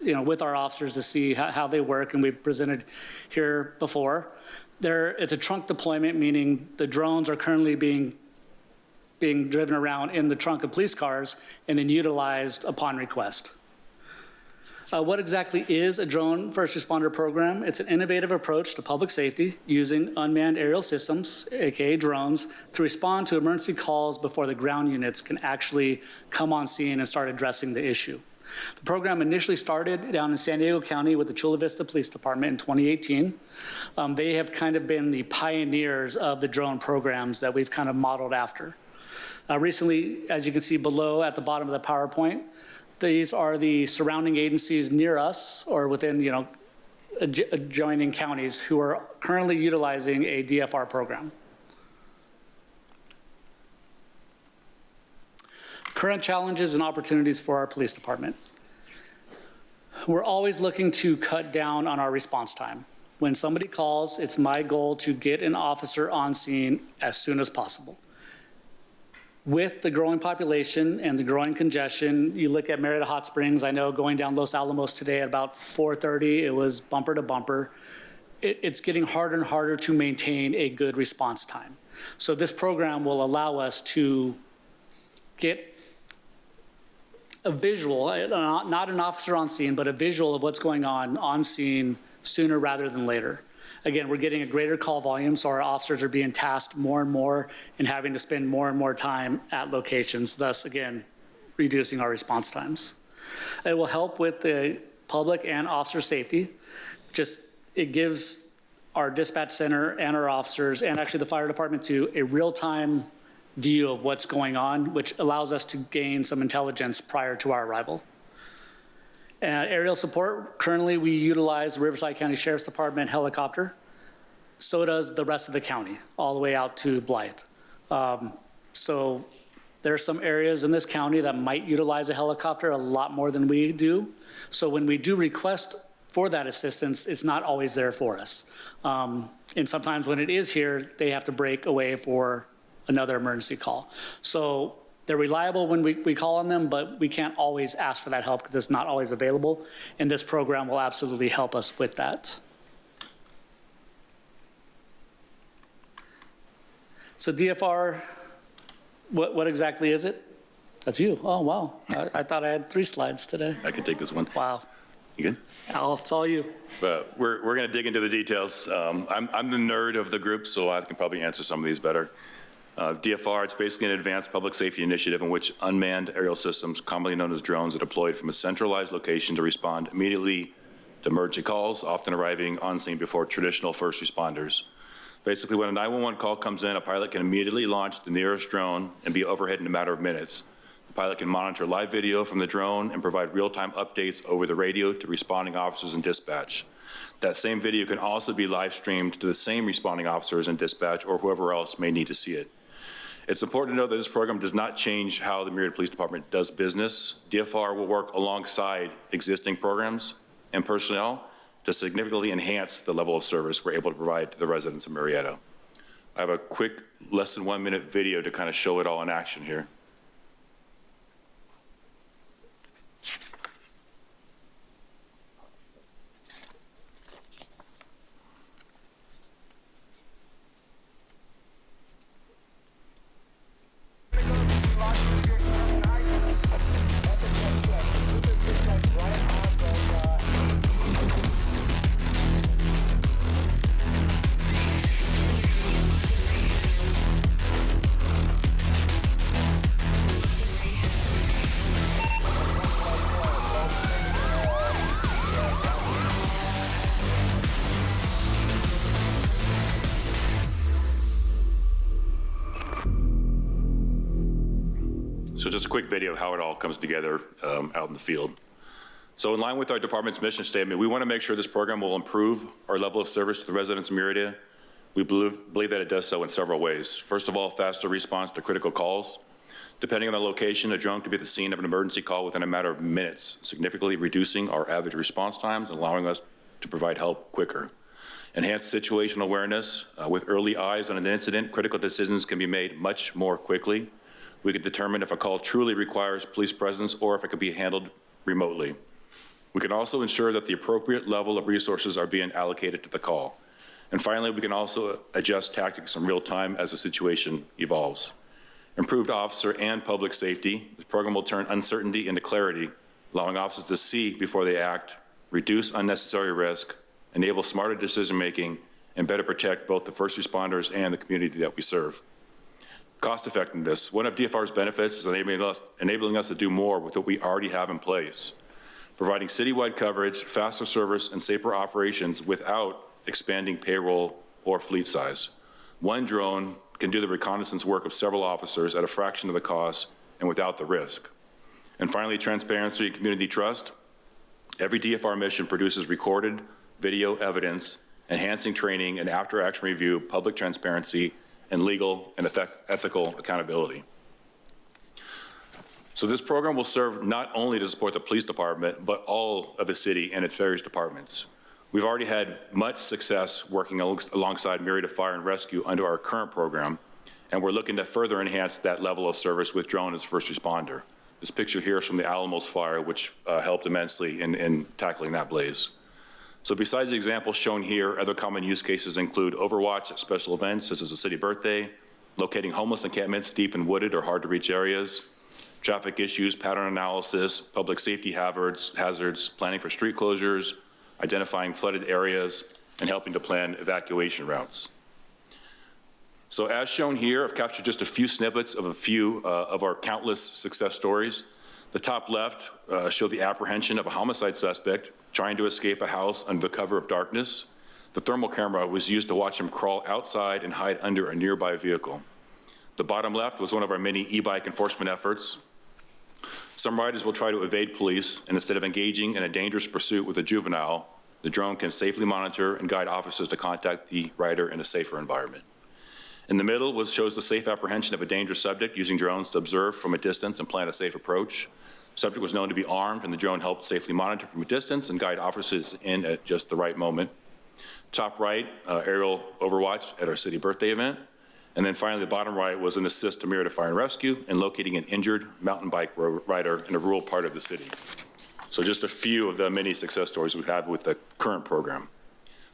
with our officers to see how they work, and we've presented here before. It's a trunk deployment, meaning the drones are currently being driven around in the trunk of police cars and then utilized upon request. What exactly is a drone first responder program? It's an innovative approach to public safety using unmanned aerial systems, aka drones, to respond to emergency calls before the ground units can actually come on scene and start addressing the issue. The program initially started down in San Diego County with the Chula Vista Police Department in 2018. They have kind of been the pioneers of the drone programs that we've kind of modeled after. Recently, as you can see below at the bottom of the PowerPoint, these are the surrounding agencies near us or within, adjoining counties who are currently utilizing a DFR program. Current challenges and opportunities for our police department. We're always looking to cut down on our response time. When somebody calls, it's my goal to get an officer on scene as soon as possible. With the growing population and the growing congestion, you look at Murrieta Hot Springs, I know going down Los Alamos today at about 4:30, it was bumper to bumper. It's getting harder and harder to maintain a good response time. So this program will allow us to get a visual, not an officer on scene, but a visual of what's going on scene sooner rather than later. Again, we're getting a greater call volume, so our officers are being tasked more and more and having to spend more and more time at locations, thus, again, reducing our response times. It will help with the public and officer safety. It gives our dispatch center and our officers, and actually the fire department too, a real-time view of what's going on, which allows us to gain some intelligence prior to our arrival. Aerial support, currently we utilize the Riverside County Sheriff's Department helicopter. So does the rest of the county, all the way out to Blythe. So there are some areas in this county that might utilize a helicopter a lot more than we do. So when we do request for that assistance, it's not always there for us. And sometimes when it is here, they have to break away for another emergency call. So they're reliable when we call on them, but we can't always ask for that help because it's not always available. And this program will absolutely help us with that. So DFR, what exactly is it? That's you. Oh, wow. I thought I had 3 slides today. I could take this one. Wow. You good? Al, it's all you. But we're going to dig into the details. I'm the nerd of the group, so I can probably answer some of these better. DFR, it's basically an advanced public safety initiative in which unmanned aerial systems, commonly known as drones, are deployed from a centralized location to respond immediately to emergency calls, often arriving on scene before traditional first responders. Basically, when a 911 call comes in, a pilot can immediately launch the nearest drone and be overhead in a matter of minutes. The pilot can monitor live video from the drone and provide real-time updates over the radio to responding officers and dispatch. That same video can also be live streamed to the same responding officers and dispatch or whoever else may need to see it. It's important to know that this program does not change how the Murrieta Police Department does business. DFR will work alongside existing programs and personnel to significantly enhance the level of service we're able to provide to the residents of Murrieta. I have a quick, less than 1 minute video to kind of show it all in action here. So just a quick video of how it all comes together out in the field. So in line with our department's mission statement, we want to make sure this program will improve our level of service to the residents of Murrieta. We believe that it does so in several ways. First of all, faster response to critical calls. Depending on the location, a drone could be at the scene of an emergency call within a matter of minutes, significantly reducing our average response times and allowing us to provide help quicker. Enhanced situational awareness. With early eyes on an incident, critical decisions can be made much more quickly. We can determine if a call truly requires police presence or if it can be handled remotely. We can also ensure that the appropriate level of resources are being allocated to the call. And finally, we can also adjust tactics in real time as the situation evolves. Improved officer and public safety. The program will turn uncertainty into clarity, allowing officers to see before they act, reduce unnecessary risk, enable smarter decision-making, and better protect both the first responders and the community that we serve. Cost effectiveness. One of DFR's benefits is enabling us to do more with what we already have in place, providing citywide coverage, faster service, and safer operations without expanding payroll or fleet size. One drone can do the reconnaissance work of several officers at a fraction of the cost and without the risk. And finally, transparency and community trust. Every DFR mission produces recorded video evidence, enhancing training and after-action review, public transparency, and legal and ethical accountability. So this program will serve not only to support the police department, but all of the city and its various departments. We've already had much success working alongside Murrieta Fire and Rescue under our current program, and we're looking to further enhance that level of service with drone as first responder. This picture here is from the Alamos fire, which helped immensely in tackling that blaze. So besides the examples shown here, other common use cases include overwatch at special events, such as a city birthday, locating homeless encampments deep in wooded or hard to reach areas, traffic issues, pattern analysis, public safety hazards, planning for street closures, identifying flooded areas, and helping to plan evacuation routes. So as shown here, I've captured just a few snippets of a few of our countless success stories. The top left show the apprehension of a homicide suspect trying to escape a house under the cover of darkness. The thermal camera was used to watch him crawl outside and hide under a nearby vehicle. The bottom left was one of our many e-bike enforcement efforts. Some riders will try to evade police, and instead of engaging in a dangerous pursuit with a juvenile, the drone can safely monitor and guide officers to contact the rider in a safer environment. In the middle shows the safe apprehension of a dangerous subject using drones to observe from a distance and plan a safe approach. Subject was known to be armed, and the drone helped safely monitor from a distance and guide officers in at just the right moment. Top right, aerial overwatch at our city birthday event. And then finally, the bottom right was an assist to Murrieta Fire and Rescue in locating an injured mountain bike rider in a rural part of the city. So just a few of the many success stories we have with the current program.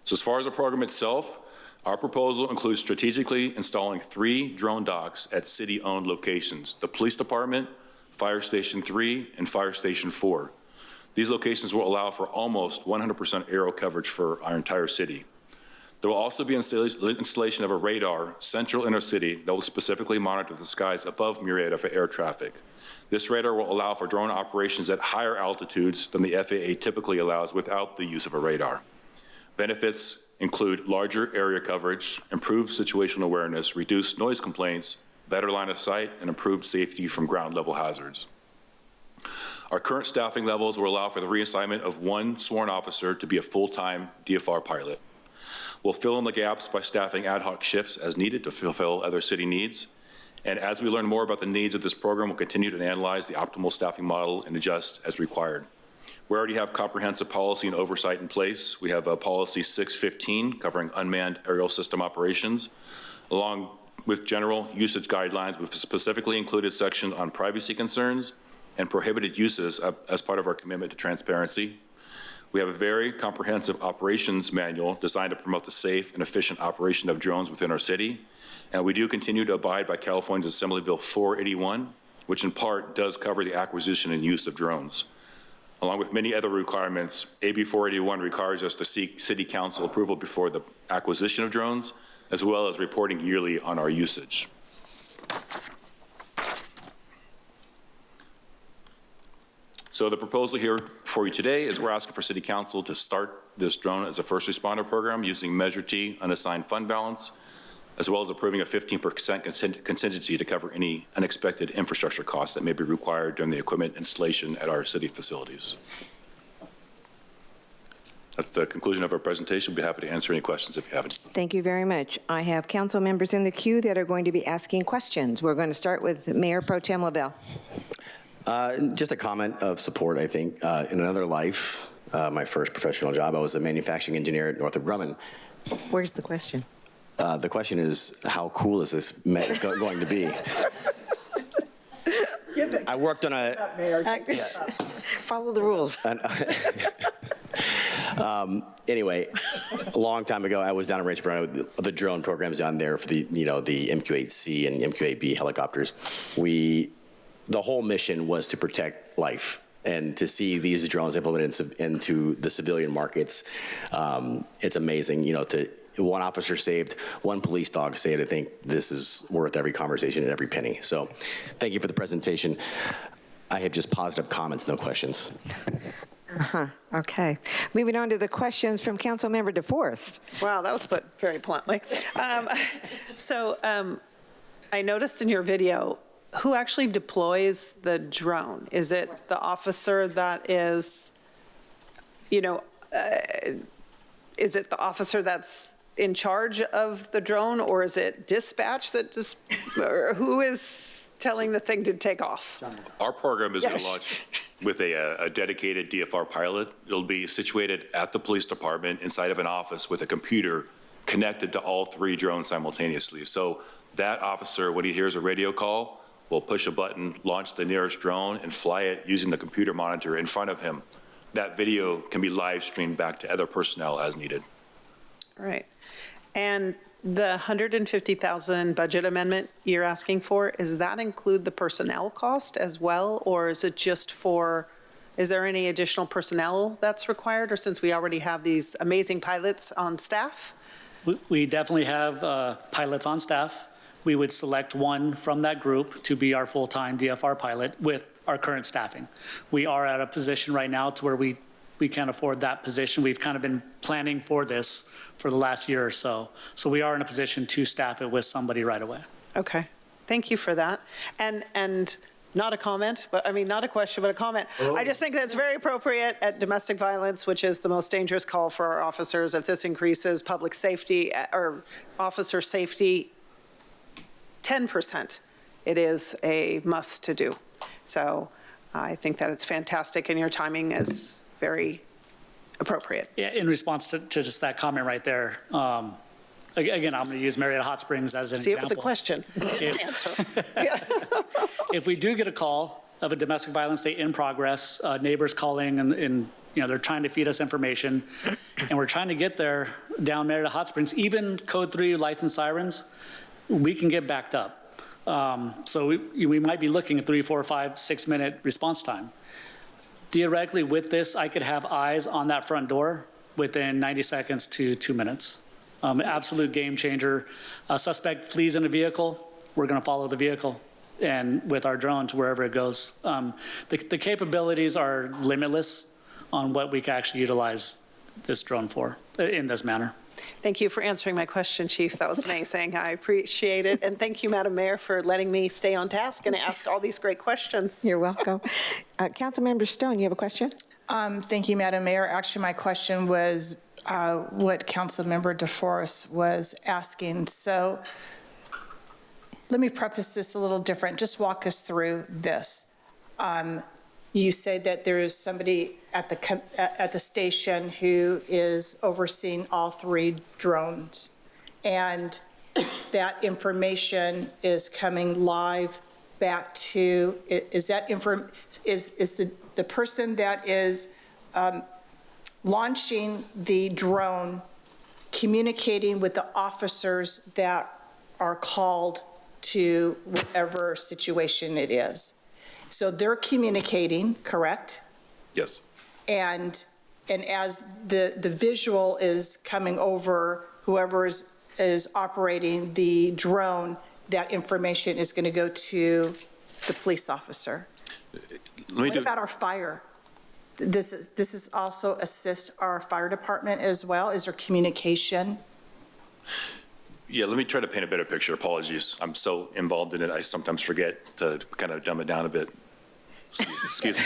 So as far as the program itself, our proposal includes strategically installing 3 drone docks at city-owned locations: the Police Department, Fire Station 3, and Fire Station 4. These locations will allow for almost 100% aerial coverage for our entire city. There will also be installation of a radar central inner city that will specifically monitor the skies above Murrieta for air traffic. This radar will allow for drone operations at higher altitudes than the FAA typically allows without the use of a radar. Benefits include larger area coverage, improved situational awareness, reduced noise complaints, better line of sight, and improved safety from ground level hazards. Our current staffing levels will allow for the reassignment of one sworn officer to be a full-time DFR pilot. We'll fill in the gaps by staffing ad hoc shifts as needed to fulfill other city needs. And as we learn more about the needs of this program, we'll continue to analyze the optimal staffing model and adjust as required. We already have comprehensive policy and oversight in place. We have policy 615 covering unmanned aerial system operations, along with general usage guidelines. We've specifically included sections on privacy concerns and prohibited uses as part of our commitment to transparency. We have a very comprehensive operations manual designed to promote the safe and efficient operation of drones within our city. And we do continue to abide by California's Assembly Bill 481, which in part does cover the acquisition and use of drones. Along with many other requirements, AB 481 requires us to seek City Council approval before the acquisition of drones, as well as reporting yearly on our usage. So the proposal here for you today is we're asking for City Council to start this drone as a first responder program using Measure T unassigned fund balance, as well as approving a 15% contingency to cover any unexpected infrastructure costs that may be required during the equipment installation at our city facilities. That's the conclusion of our presentation. We'll be happy to answer any questions if you have any. Thank you very much. I have council members in the queue that are going to be asking questions. We're going to start with Mayor Pro Tem LaBelle. Just a comment of support, I think. In another life, my first professional job, I was a manufacturing engineer at Northrop Grumman. Where's the question? The question is, how cool is this going to be? I worked on a... Follow the rules. Anyway, a long time ago, I was down in Rancho Bernardo, the drone programs down there for the, the MQ-8C and MQ-8B helicopters. The whole mission was to protect life. And to see these drones implemented into the civilian markets, it's amazing. One officer saved, one police dog saved. I think this is worth every conversation and every penny. So thank you for the presentation. I have just positive comments, no questions. Okay. Moving on to the questions from Councilmember DeForest. Wow, that was put very bluntly. I noticed in your video, who actually deploys the drone? Is it the officer that is, is it the officer that's in charge of the drone, or is it dispatch that just, or who is telling the thing to take off? Our program is going to launch with a dedicated DFR pilot. It'll be situated at the police department inside of an office with a computer connected to all three drones simultaneously. So that officer, when he hears a radio call, will push a button, launch the nearest drone, and fly it using the computer monitor in front of him. That video can be live streamed back to other personnel as needed. All right. And the $150,000 budget amendment you're asking for, does that include the personnel cost as well? Or is it just is there any additional personnel that's required? Or since we already have these amazing pilots on staff? We definitely have pilots on staff. We would select one from that group to be our full-time DFR pilot with our current staffing. We are at a position right now to where we can't afford that position. We've kind of been planning for this for the last year or so. So we are in a position to staff it with somebody right away. Okay. Thank you for that. And not a comment, but not a question, but a comment. Oh. I just think that's very appropriate at domestic violence, which is the most dangerous call for our officers. If this increases public safety or officer safety 10%, it is a must to do. So I think that it's fantastic, and your timing is very appropriate. Yeah, in response to just that comment right there, again, I'm going to use Murrieta Hot Springs as an example. See, it was a question. Answer. If we do get a call of a domestic violence say in progress, neighbors calling and they're trying to feed us information, and we're trying to get there down Murrieta Hot Springs, even code 3 lights and sirens, we can get backed up. So we might be looking at 3, 4, 5, 6 minute response time. Theoretically, with this, I could have eyes on that front door within 90 seconds to 2 minutes. Absolute game changer. A suspect flees in a vehicle, we're going to follow the vehicle, and with our drone to wherever it goes. The capabilities are limitless on what we can actually utilize this drone for in this manner. Thank you for answering my question, Chief. That was amazing. I appreciate it. And thank you, Madam Mayor, for letting me stay on task and ask all these great questions. You're welcome. Councilmember Stone, you have a question? Thank you, Madam Mayor. Actually, my question was what Councilmember DeForest was asking. So let me preface this a little different. Just walk us through this. You say that there is somebody at the station who is overseeing all 3 drones, and that information is coming live back to, is that the person that is launching the drone communicating with the officers that are called to whatever situation it is? So they're communicating, correct? Yes. And as the visual is coming over, whoever is operating the drone, that information is going to go to the police officer. What about our fire? This is also assist our fire department as well? Is there communication? Yeah, let me try to paint a better picture. Apologies. I'm so involved in it, I sometimes forget to kind of dumb it down a bit. Excuse me.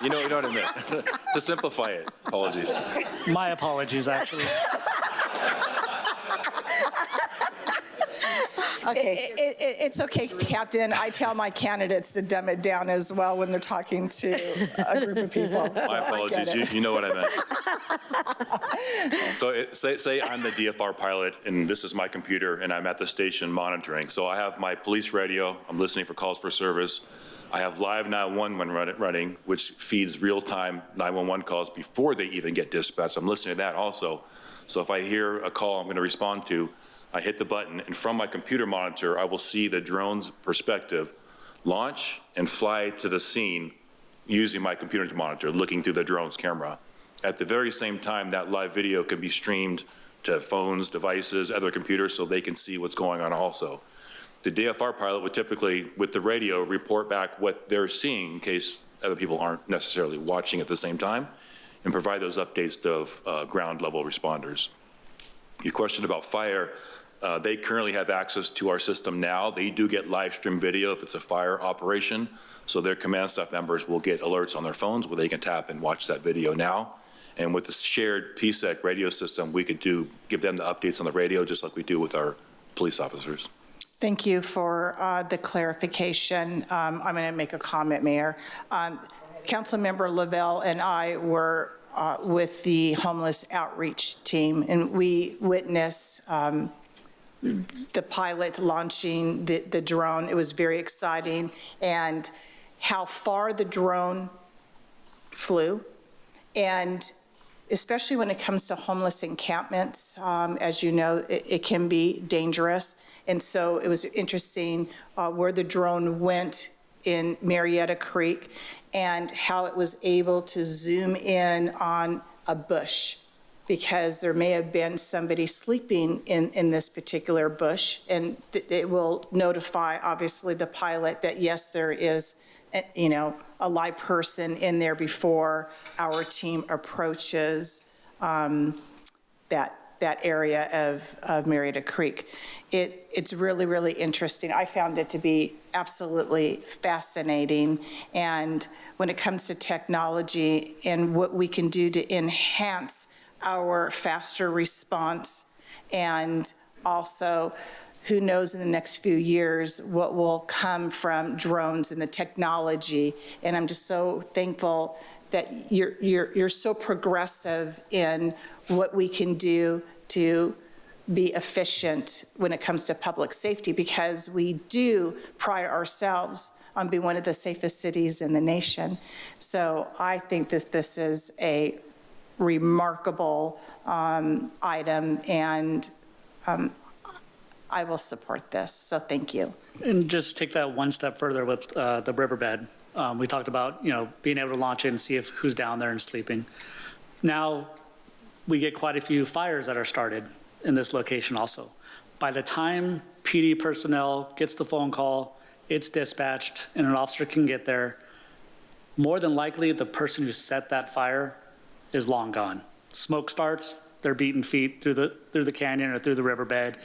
You know what I meant. To simplify it. Apologies. My apologies, actually. Okay. It's okay, Captain. I tell my candidates to dumb it down as well when they're talking to a group of people. My apologies. You know what I meant. So say I'm the DFR pilot, and this is my computer, and I'm at the station monitoring. So I have my police radio. I'm listening for calls for service. I have live 911 running, which feeds real-time 911 calls before they even get dispatched. I'm listening to that also. So if I hear a call I'm going to respond to, I hit the button, and from my computer monitor, I will see the drone's perspective launch and fly to the scene using my computer monitor, looking through the drone's camera. At the very same time, that live video can be streamed to phones, devices, other computers, so they can see what's going on also. The DFR pilot would typically, with the radio, report back what they're seeing in case other people aren't necessarily watching at the same time, and provide those updates to ground-level responders. Your question about fire, they currently have access to our system now. They do get live stream video if it's a fire operation, so their command staff members will get alerts on their phones where they can tap and watch that video now. And with the shared PSEC radio system, we could give them the updates on the radio just like we do with our police officers. Thank you for the clarification. I'm going to make a comment, Mayor. Councilmember Lavelle and I were with the homeless outreach team, and we witnessed the pilot launching the drone. It was very exciting, and how far the drone flew, and especially when it comes to homeless encampments, as you know, it can be dangerous. And so it was interesting where the drone went in Murrieta Creek and how it was able to zoom in on a bush, because there may have been somebody sleeping in this particular bush, and it will notify, obviously, the pilot that, yes, there is, a live person in there before our team approaches that area of Murrieta Creek. It's really, really interesting. I found it to be absolutely fascinating. And when it comes to technology and what we can do to enhance our faster response, and also who knows in the next few years what will come from drones and the technology. And I'm just so thankful that you're so progressive in what we can do to be efficient when it comes to public safety, because we do pride ourselves on being one of the safest cities in the nation. So I think that this is a remarkable item, and I will support this. So thank you. And just take that one step further with the riverbed. We talked about, being able to launch it and see who's down there and sleeping. Now, we get quite a few fires that are started in this location also. By the time PD personnel gets the phone call, it's dispatched, and an officer can get there, more than likely the person who set that fire is long gone. Smoke starts, they're beating feet through the canyon or through the riverbed,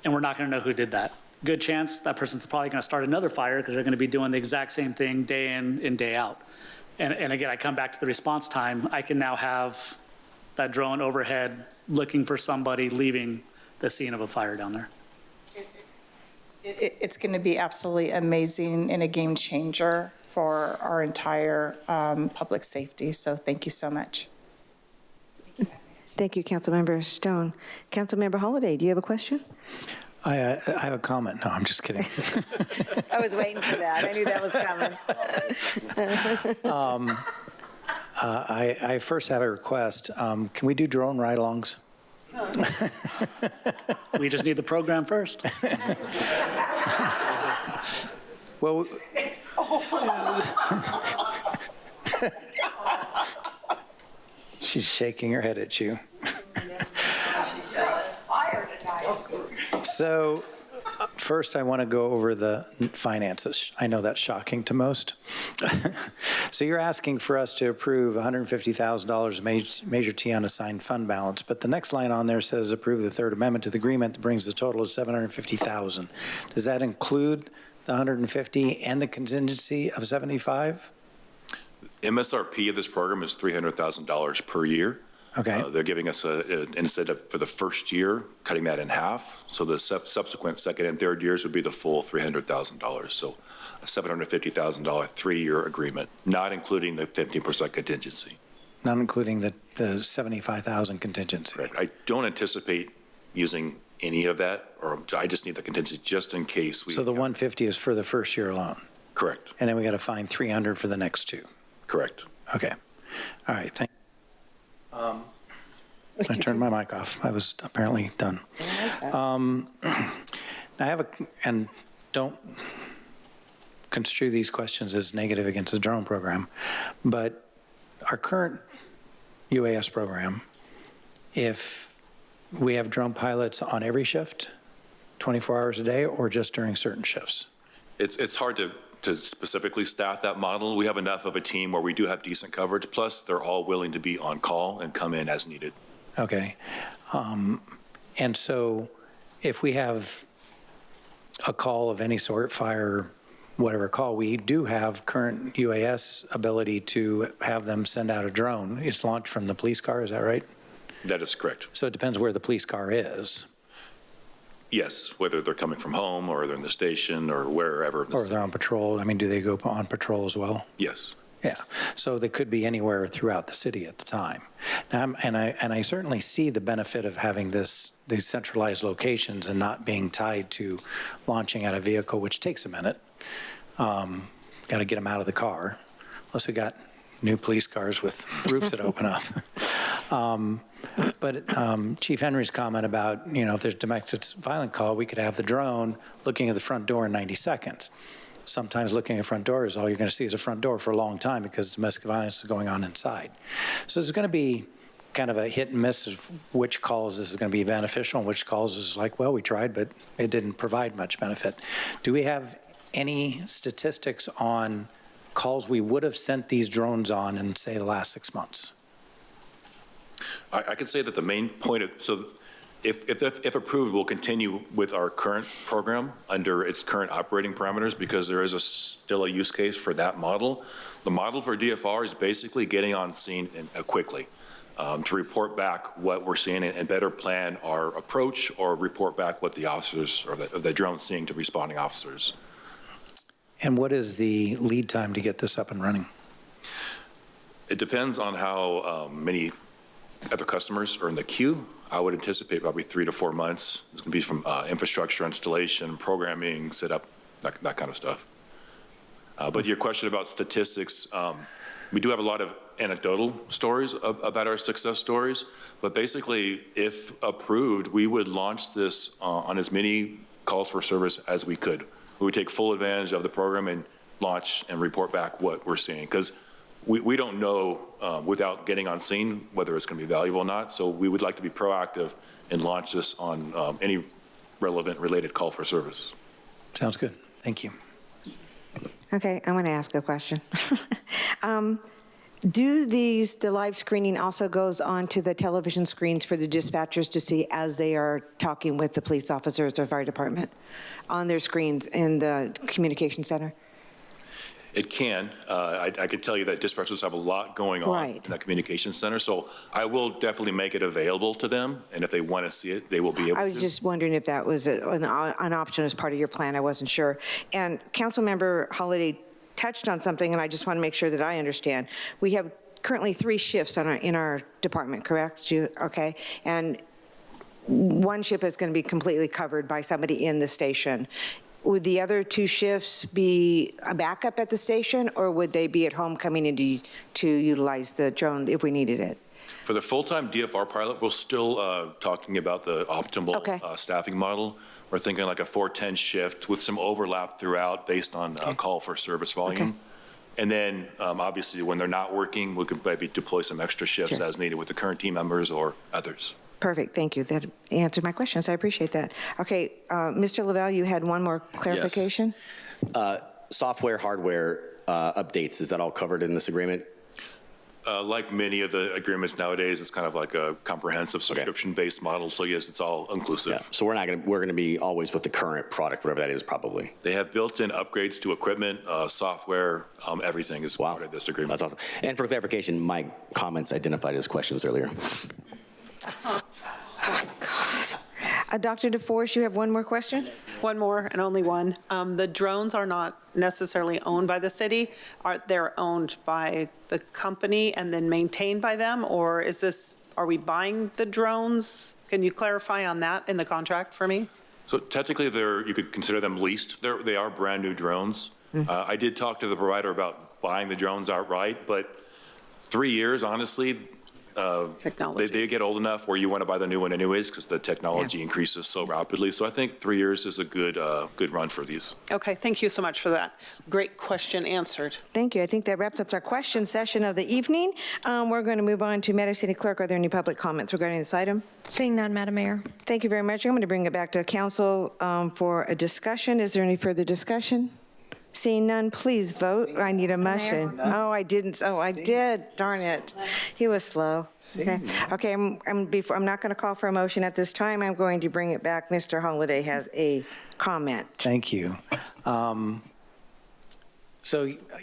and we're not gonna know who did that. Good chance that person's probably gonna start another fire because they're gonna be doing the exact same thing day in and day out. And again, I come back to the response time. I can now have that drone overhead looking for somebody leaving the scene of a fire down there. It's going to be absolutely amazing and a game changer for our entire public safety. So thank you so much. Thank you, Councilmember Stone. Councilmember Holliday, do you have a question? I have a comment. No, I'm just kidding. I was waiting for that. I knew that was coming. I first have a request. Can we do drone ride-alongs? We just need the program first. Well, she's shaking her head at you. So first, I want to go over the finances. I know that's shocking to most. So you're asking for us to approve $150,000 Measure T unassigned fund balance, but the next line on there says approve the third amendment to the agreement that brings the total to $750,000. Does that include the $150 and the contingency of $75? MSRP of this program is $300,000 per year. Okay. They're giving us an incentive for the first year, cutting that in half. So the subsequent second and third years would be the full $300,000. So a $750,000 3-year agreement, not including the 15% contingency. Not including the $75,000 contingency. Correct. I don't anticipate using any of that, or I just need the contingency just in case we. So the $150 is for the first year alone? Correct. And then we got to find $300 for the next two? Correct. Okay. All right. Thank you. I turned my mic off. I was apparently done. I have and don't construe these questions as negative against the drone program, but our current UAS program, if we have drone pilots on every shift, 24 hours a day, or just during certain shifts? It's hard to specifically staff that model. We have enough of a team where we do have decent coverage, plus they're all willing to be on call and come in as needed. Okay. And so if we have a call of any sort, fire, whatever call, we do have current UAS ability to have them send out a drone. It's launched from the police car, is that right? That is correct. So it depends where the police car is. Yes, whether they're coming from home or they're in the station or wherever. Or they're on patrol. I mean, do they go on patrol as well? Yes. Yeah, so they could be anywhere throughout the city at the time. Now, and I certainly see the benefit of having these centralized locations and not being tied to launching out a vehicle, which takes a minute. Got to get them out of the car, unless we got new police cars with roofs that open up. But Chief Henry's comment about, if there's domestic violence call, we could have the drone looking at the front door in 90 seconds. Sometimes looking at the front door is all you're going to see is a front door for a long time because domestic violence is going on inside. So there's going to be kind of a hit and miss of which calls this is going to be beneficial and which calls is like, well, we tried, but it didn't provide much benefit. Do we have any statistics on calls we would have sent these drones on in, say, the last 6 months? I could say that the main point of, so if approved, we'll continue with our current program under its current operating parameters because there is still a use case for that model. The model for DFR is basically getting on scene quickly to report back what we're seeing and better plan our approach or report back what the officers or the drone's seeing to responding officers. And what is the lead time to get this up and running? It depends on how many other customers are in the queue. I would anticipate probably 3 to 4 months. It's going to be from infrastructure installation, programming, set up, that kind of stuff. But your question about statistics, we do have a lot of anecdotal stories about our success stories. But basically, if approved, we would launch this on as many calls for service as we could. We would take full advantage of the program and launch and report back what we're seeing. Because we don't know without getting on scene whether it's going to be valuable or not. So we would like to be proactive and launch this on any relevant related call for service. Sounds good. Thank you. Okay, I'm going to ask a question. The live screening also goes on to the television screens for the dispatchers to see as they are talking with the police officers or fire department on their screens in the communication center? It can. I can tell you that dispatchers have a lot going on in that communication center. So I will definitely make it available to them. And if they want to see it, they will be able to. I was just wondering if that was an option as part of your plan. I wasn't sure. And Councilmember Holliday touched on something, and I just want to make sure that I understand. We have currently 3 shifts in our department, correct? Okay. And one shift is going to be completely covered by somebody in the station. Would the other 2 shifts be a backup at the station, or would they be at home coming in to utilize the drone if we needed it? For the full-time DFR pilot, we're still talking about the optimal staffing model. We're thinking like a 4-10 shift with some overlap throughout based on call for service volume. And then obviously when they're not working, we could maybe deploy some extra shifts as needed with the current team members or others. Perfect, thank you. That answered my questions. I appreciate that. Okay, Mr. Lavelle, you had one more clarification? Yes. Software, hardware updates, is that all covered in this agreement? Like many of the agreements nowadays, it's kind of like a comprehensive subscription-based model. So yes, it's all inclusive. Yeah. So we're going to be always with the current product, whatever that is, probably. They have built-in upgrades to equipment, software, everything is part of this agreement. That's awesome. And for clarification, my comments identified as questions earlier. Oh, God. Dr. DeForest, you have one more question? One more and only one. The drones are not necessarily owned by the city. They're owned by the company and then maintained by them? Or are we buying the drones? Can you clarify on that in the contract for me? So technically, you could consider them leased. They are brand new drones. I did talk to the provider about buying the drones outright, but 3 years, honestly, they get old enough where you want to buy the new one anyways because the technology increases so rapidly. So I think 3 years is a good run for these. Okay, thank you so much for that. Great question answered. Thank you. I think that wraps up our question session of the evening. We're going to move on to Madam City Clerk. Are there any public comments regarding this item? Seeing none, Madam Mayor. Thank you very much. I'm going to bring it back to the council for a discussion. Is there any further discussion? Seeing none, please vote. I need a motion. Oh, I didn't. Oh, I did. Darn it. He was slow. Okay. I'm not going to call for a motion at this time. I'm going to bring it back. Mr. Holliday has a comment. Thank you. So,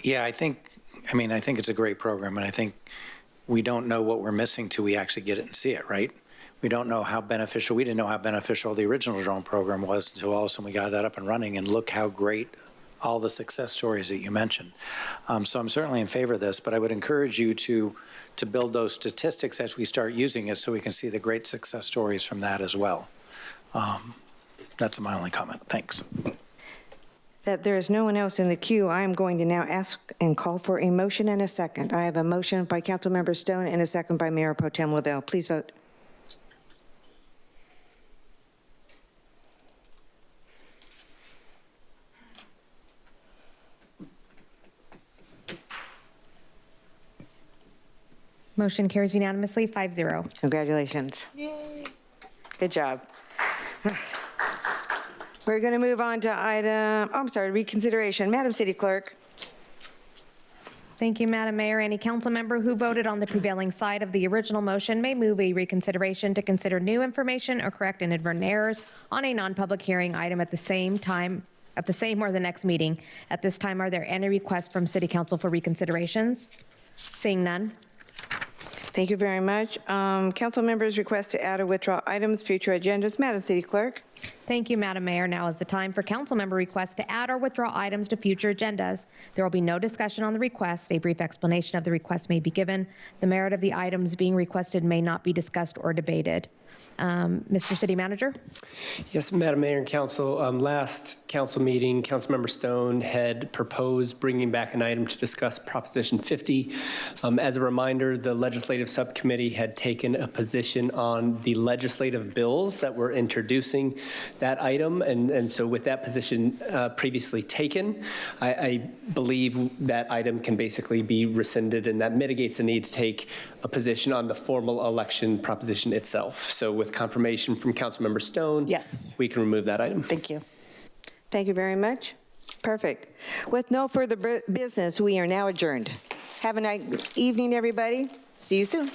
yeah, I think it's a great program, and I think we don't know what we're missing till we actually get it and see it, right? We don't know how beneficial, we didn't know how beneficial the original drone program was until all of a sudden we got that up and running, and look how great all the success stories that you mentioned. So I'm certainly in favor of this, but I would encourage you to build those statistics as we start using it so we can see the great success stories from that as well. That's my only comment. Thanks. That there is no one else in the queue, I am going to now ask and call for a motion and a second. I have a motion by Councilmember Stone and a second by Mayor Pro Tem Lavelle. Please vote. Motion carries unanimously, 5-0. Congratulations. Yay. Good job. We're going to move on to reconsideration. Madam City Clerk. Thank you, Madam Mayor. Any council member who voted on the prevailing side of the original motion may move a reconsideration to consider new information or correct inadvertent errors on a non-public hearing item at the same or the next meeting. At this time, are there any requests from City Council for reconsiderations? Seeing none. Thank you very much. Council members request to add or withdraw items, future agendas. Madam City Clerk. Thank you, Madam Mayor. Now is the time for council member requests to add or withdraw items to future agendas. There will be no discussion on the request. A brief explanation of the request may be given. The merit of the items being requested may not be discussed or debated. Mr. City Manager? Yes, Madam Mayor and Council. Last council meeting, Councilmember Stone had proposed bringing back an item to discuss Proposition 50. As a reminder, the Legislative Subcommittee had taken a position on the legislative bills that were introducing that item, and so with that position previously taken, I believe that item can basically be rescinded, and that mitigates the need to take a position on the formal election proposition itself. So with confirmation from Councilmember Stone, Yes, we can remove that item. thank you. Thank you very much. Perfect. With no further business, we are now adjourned. Have a nice evening, everybody. See you soon.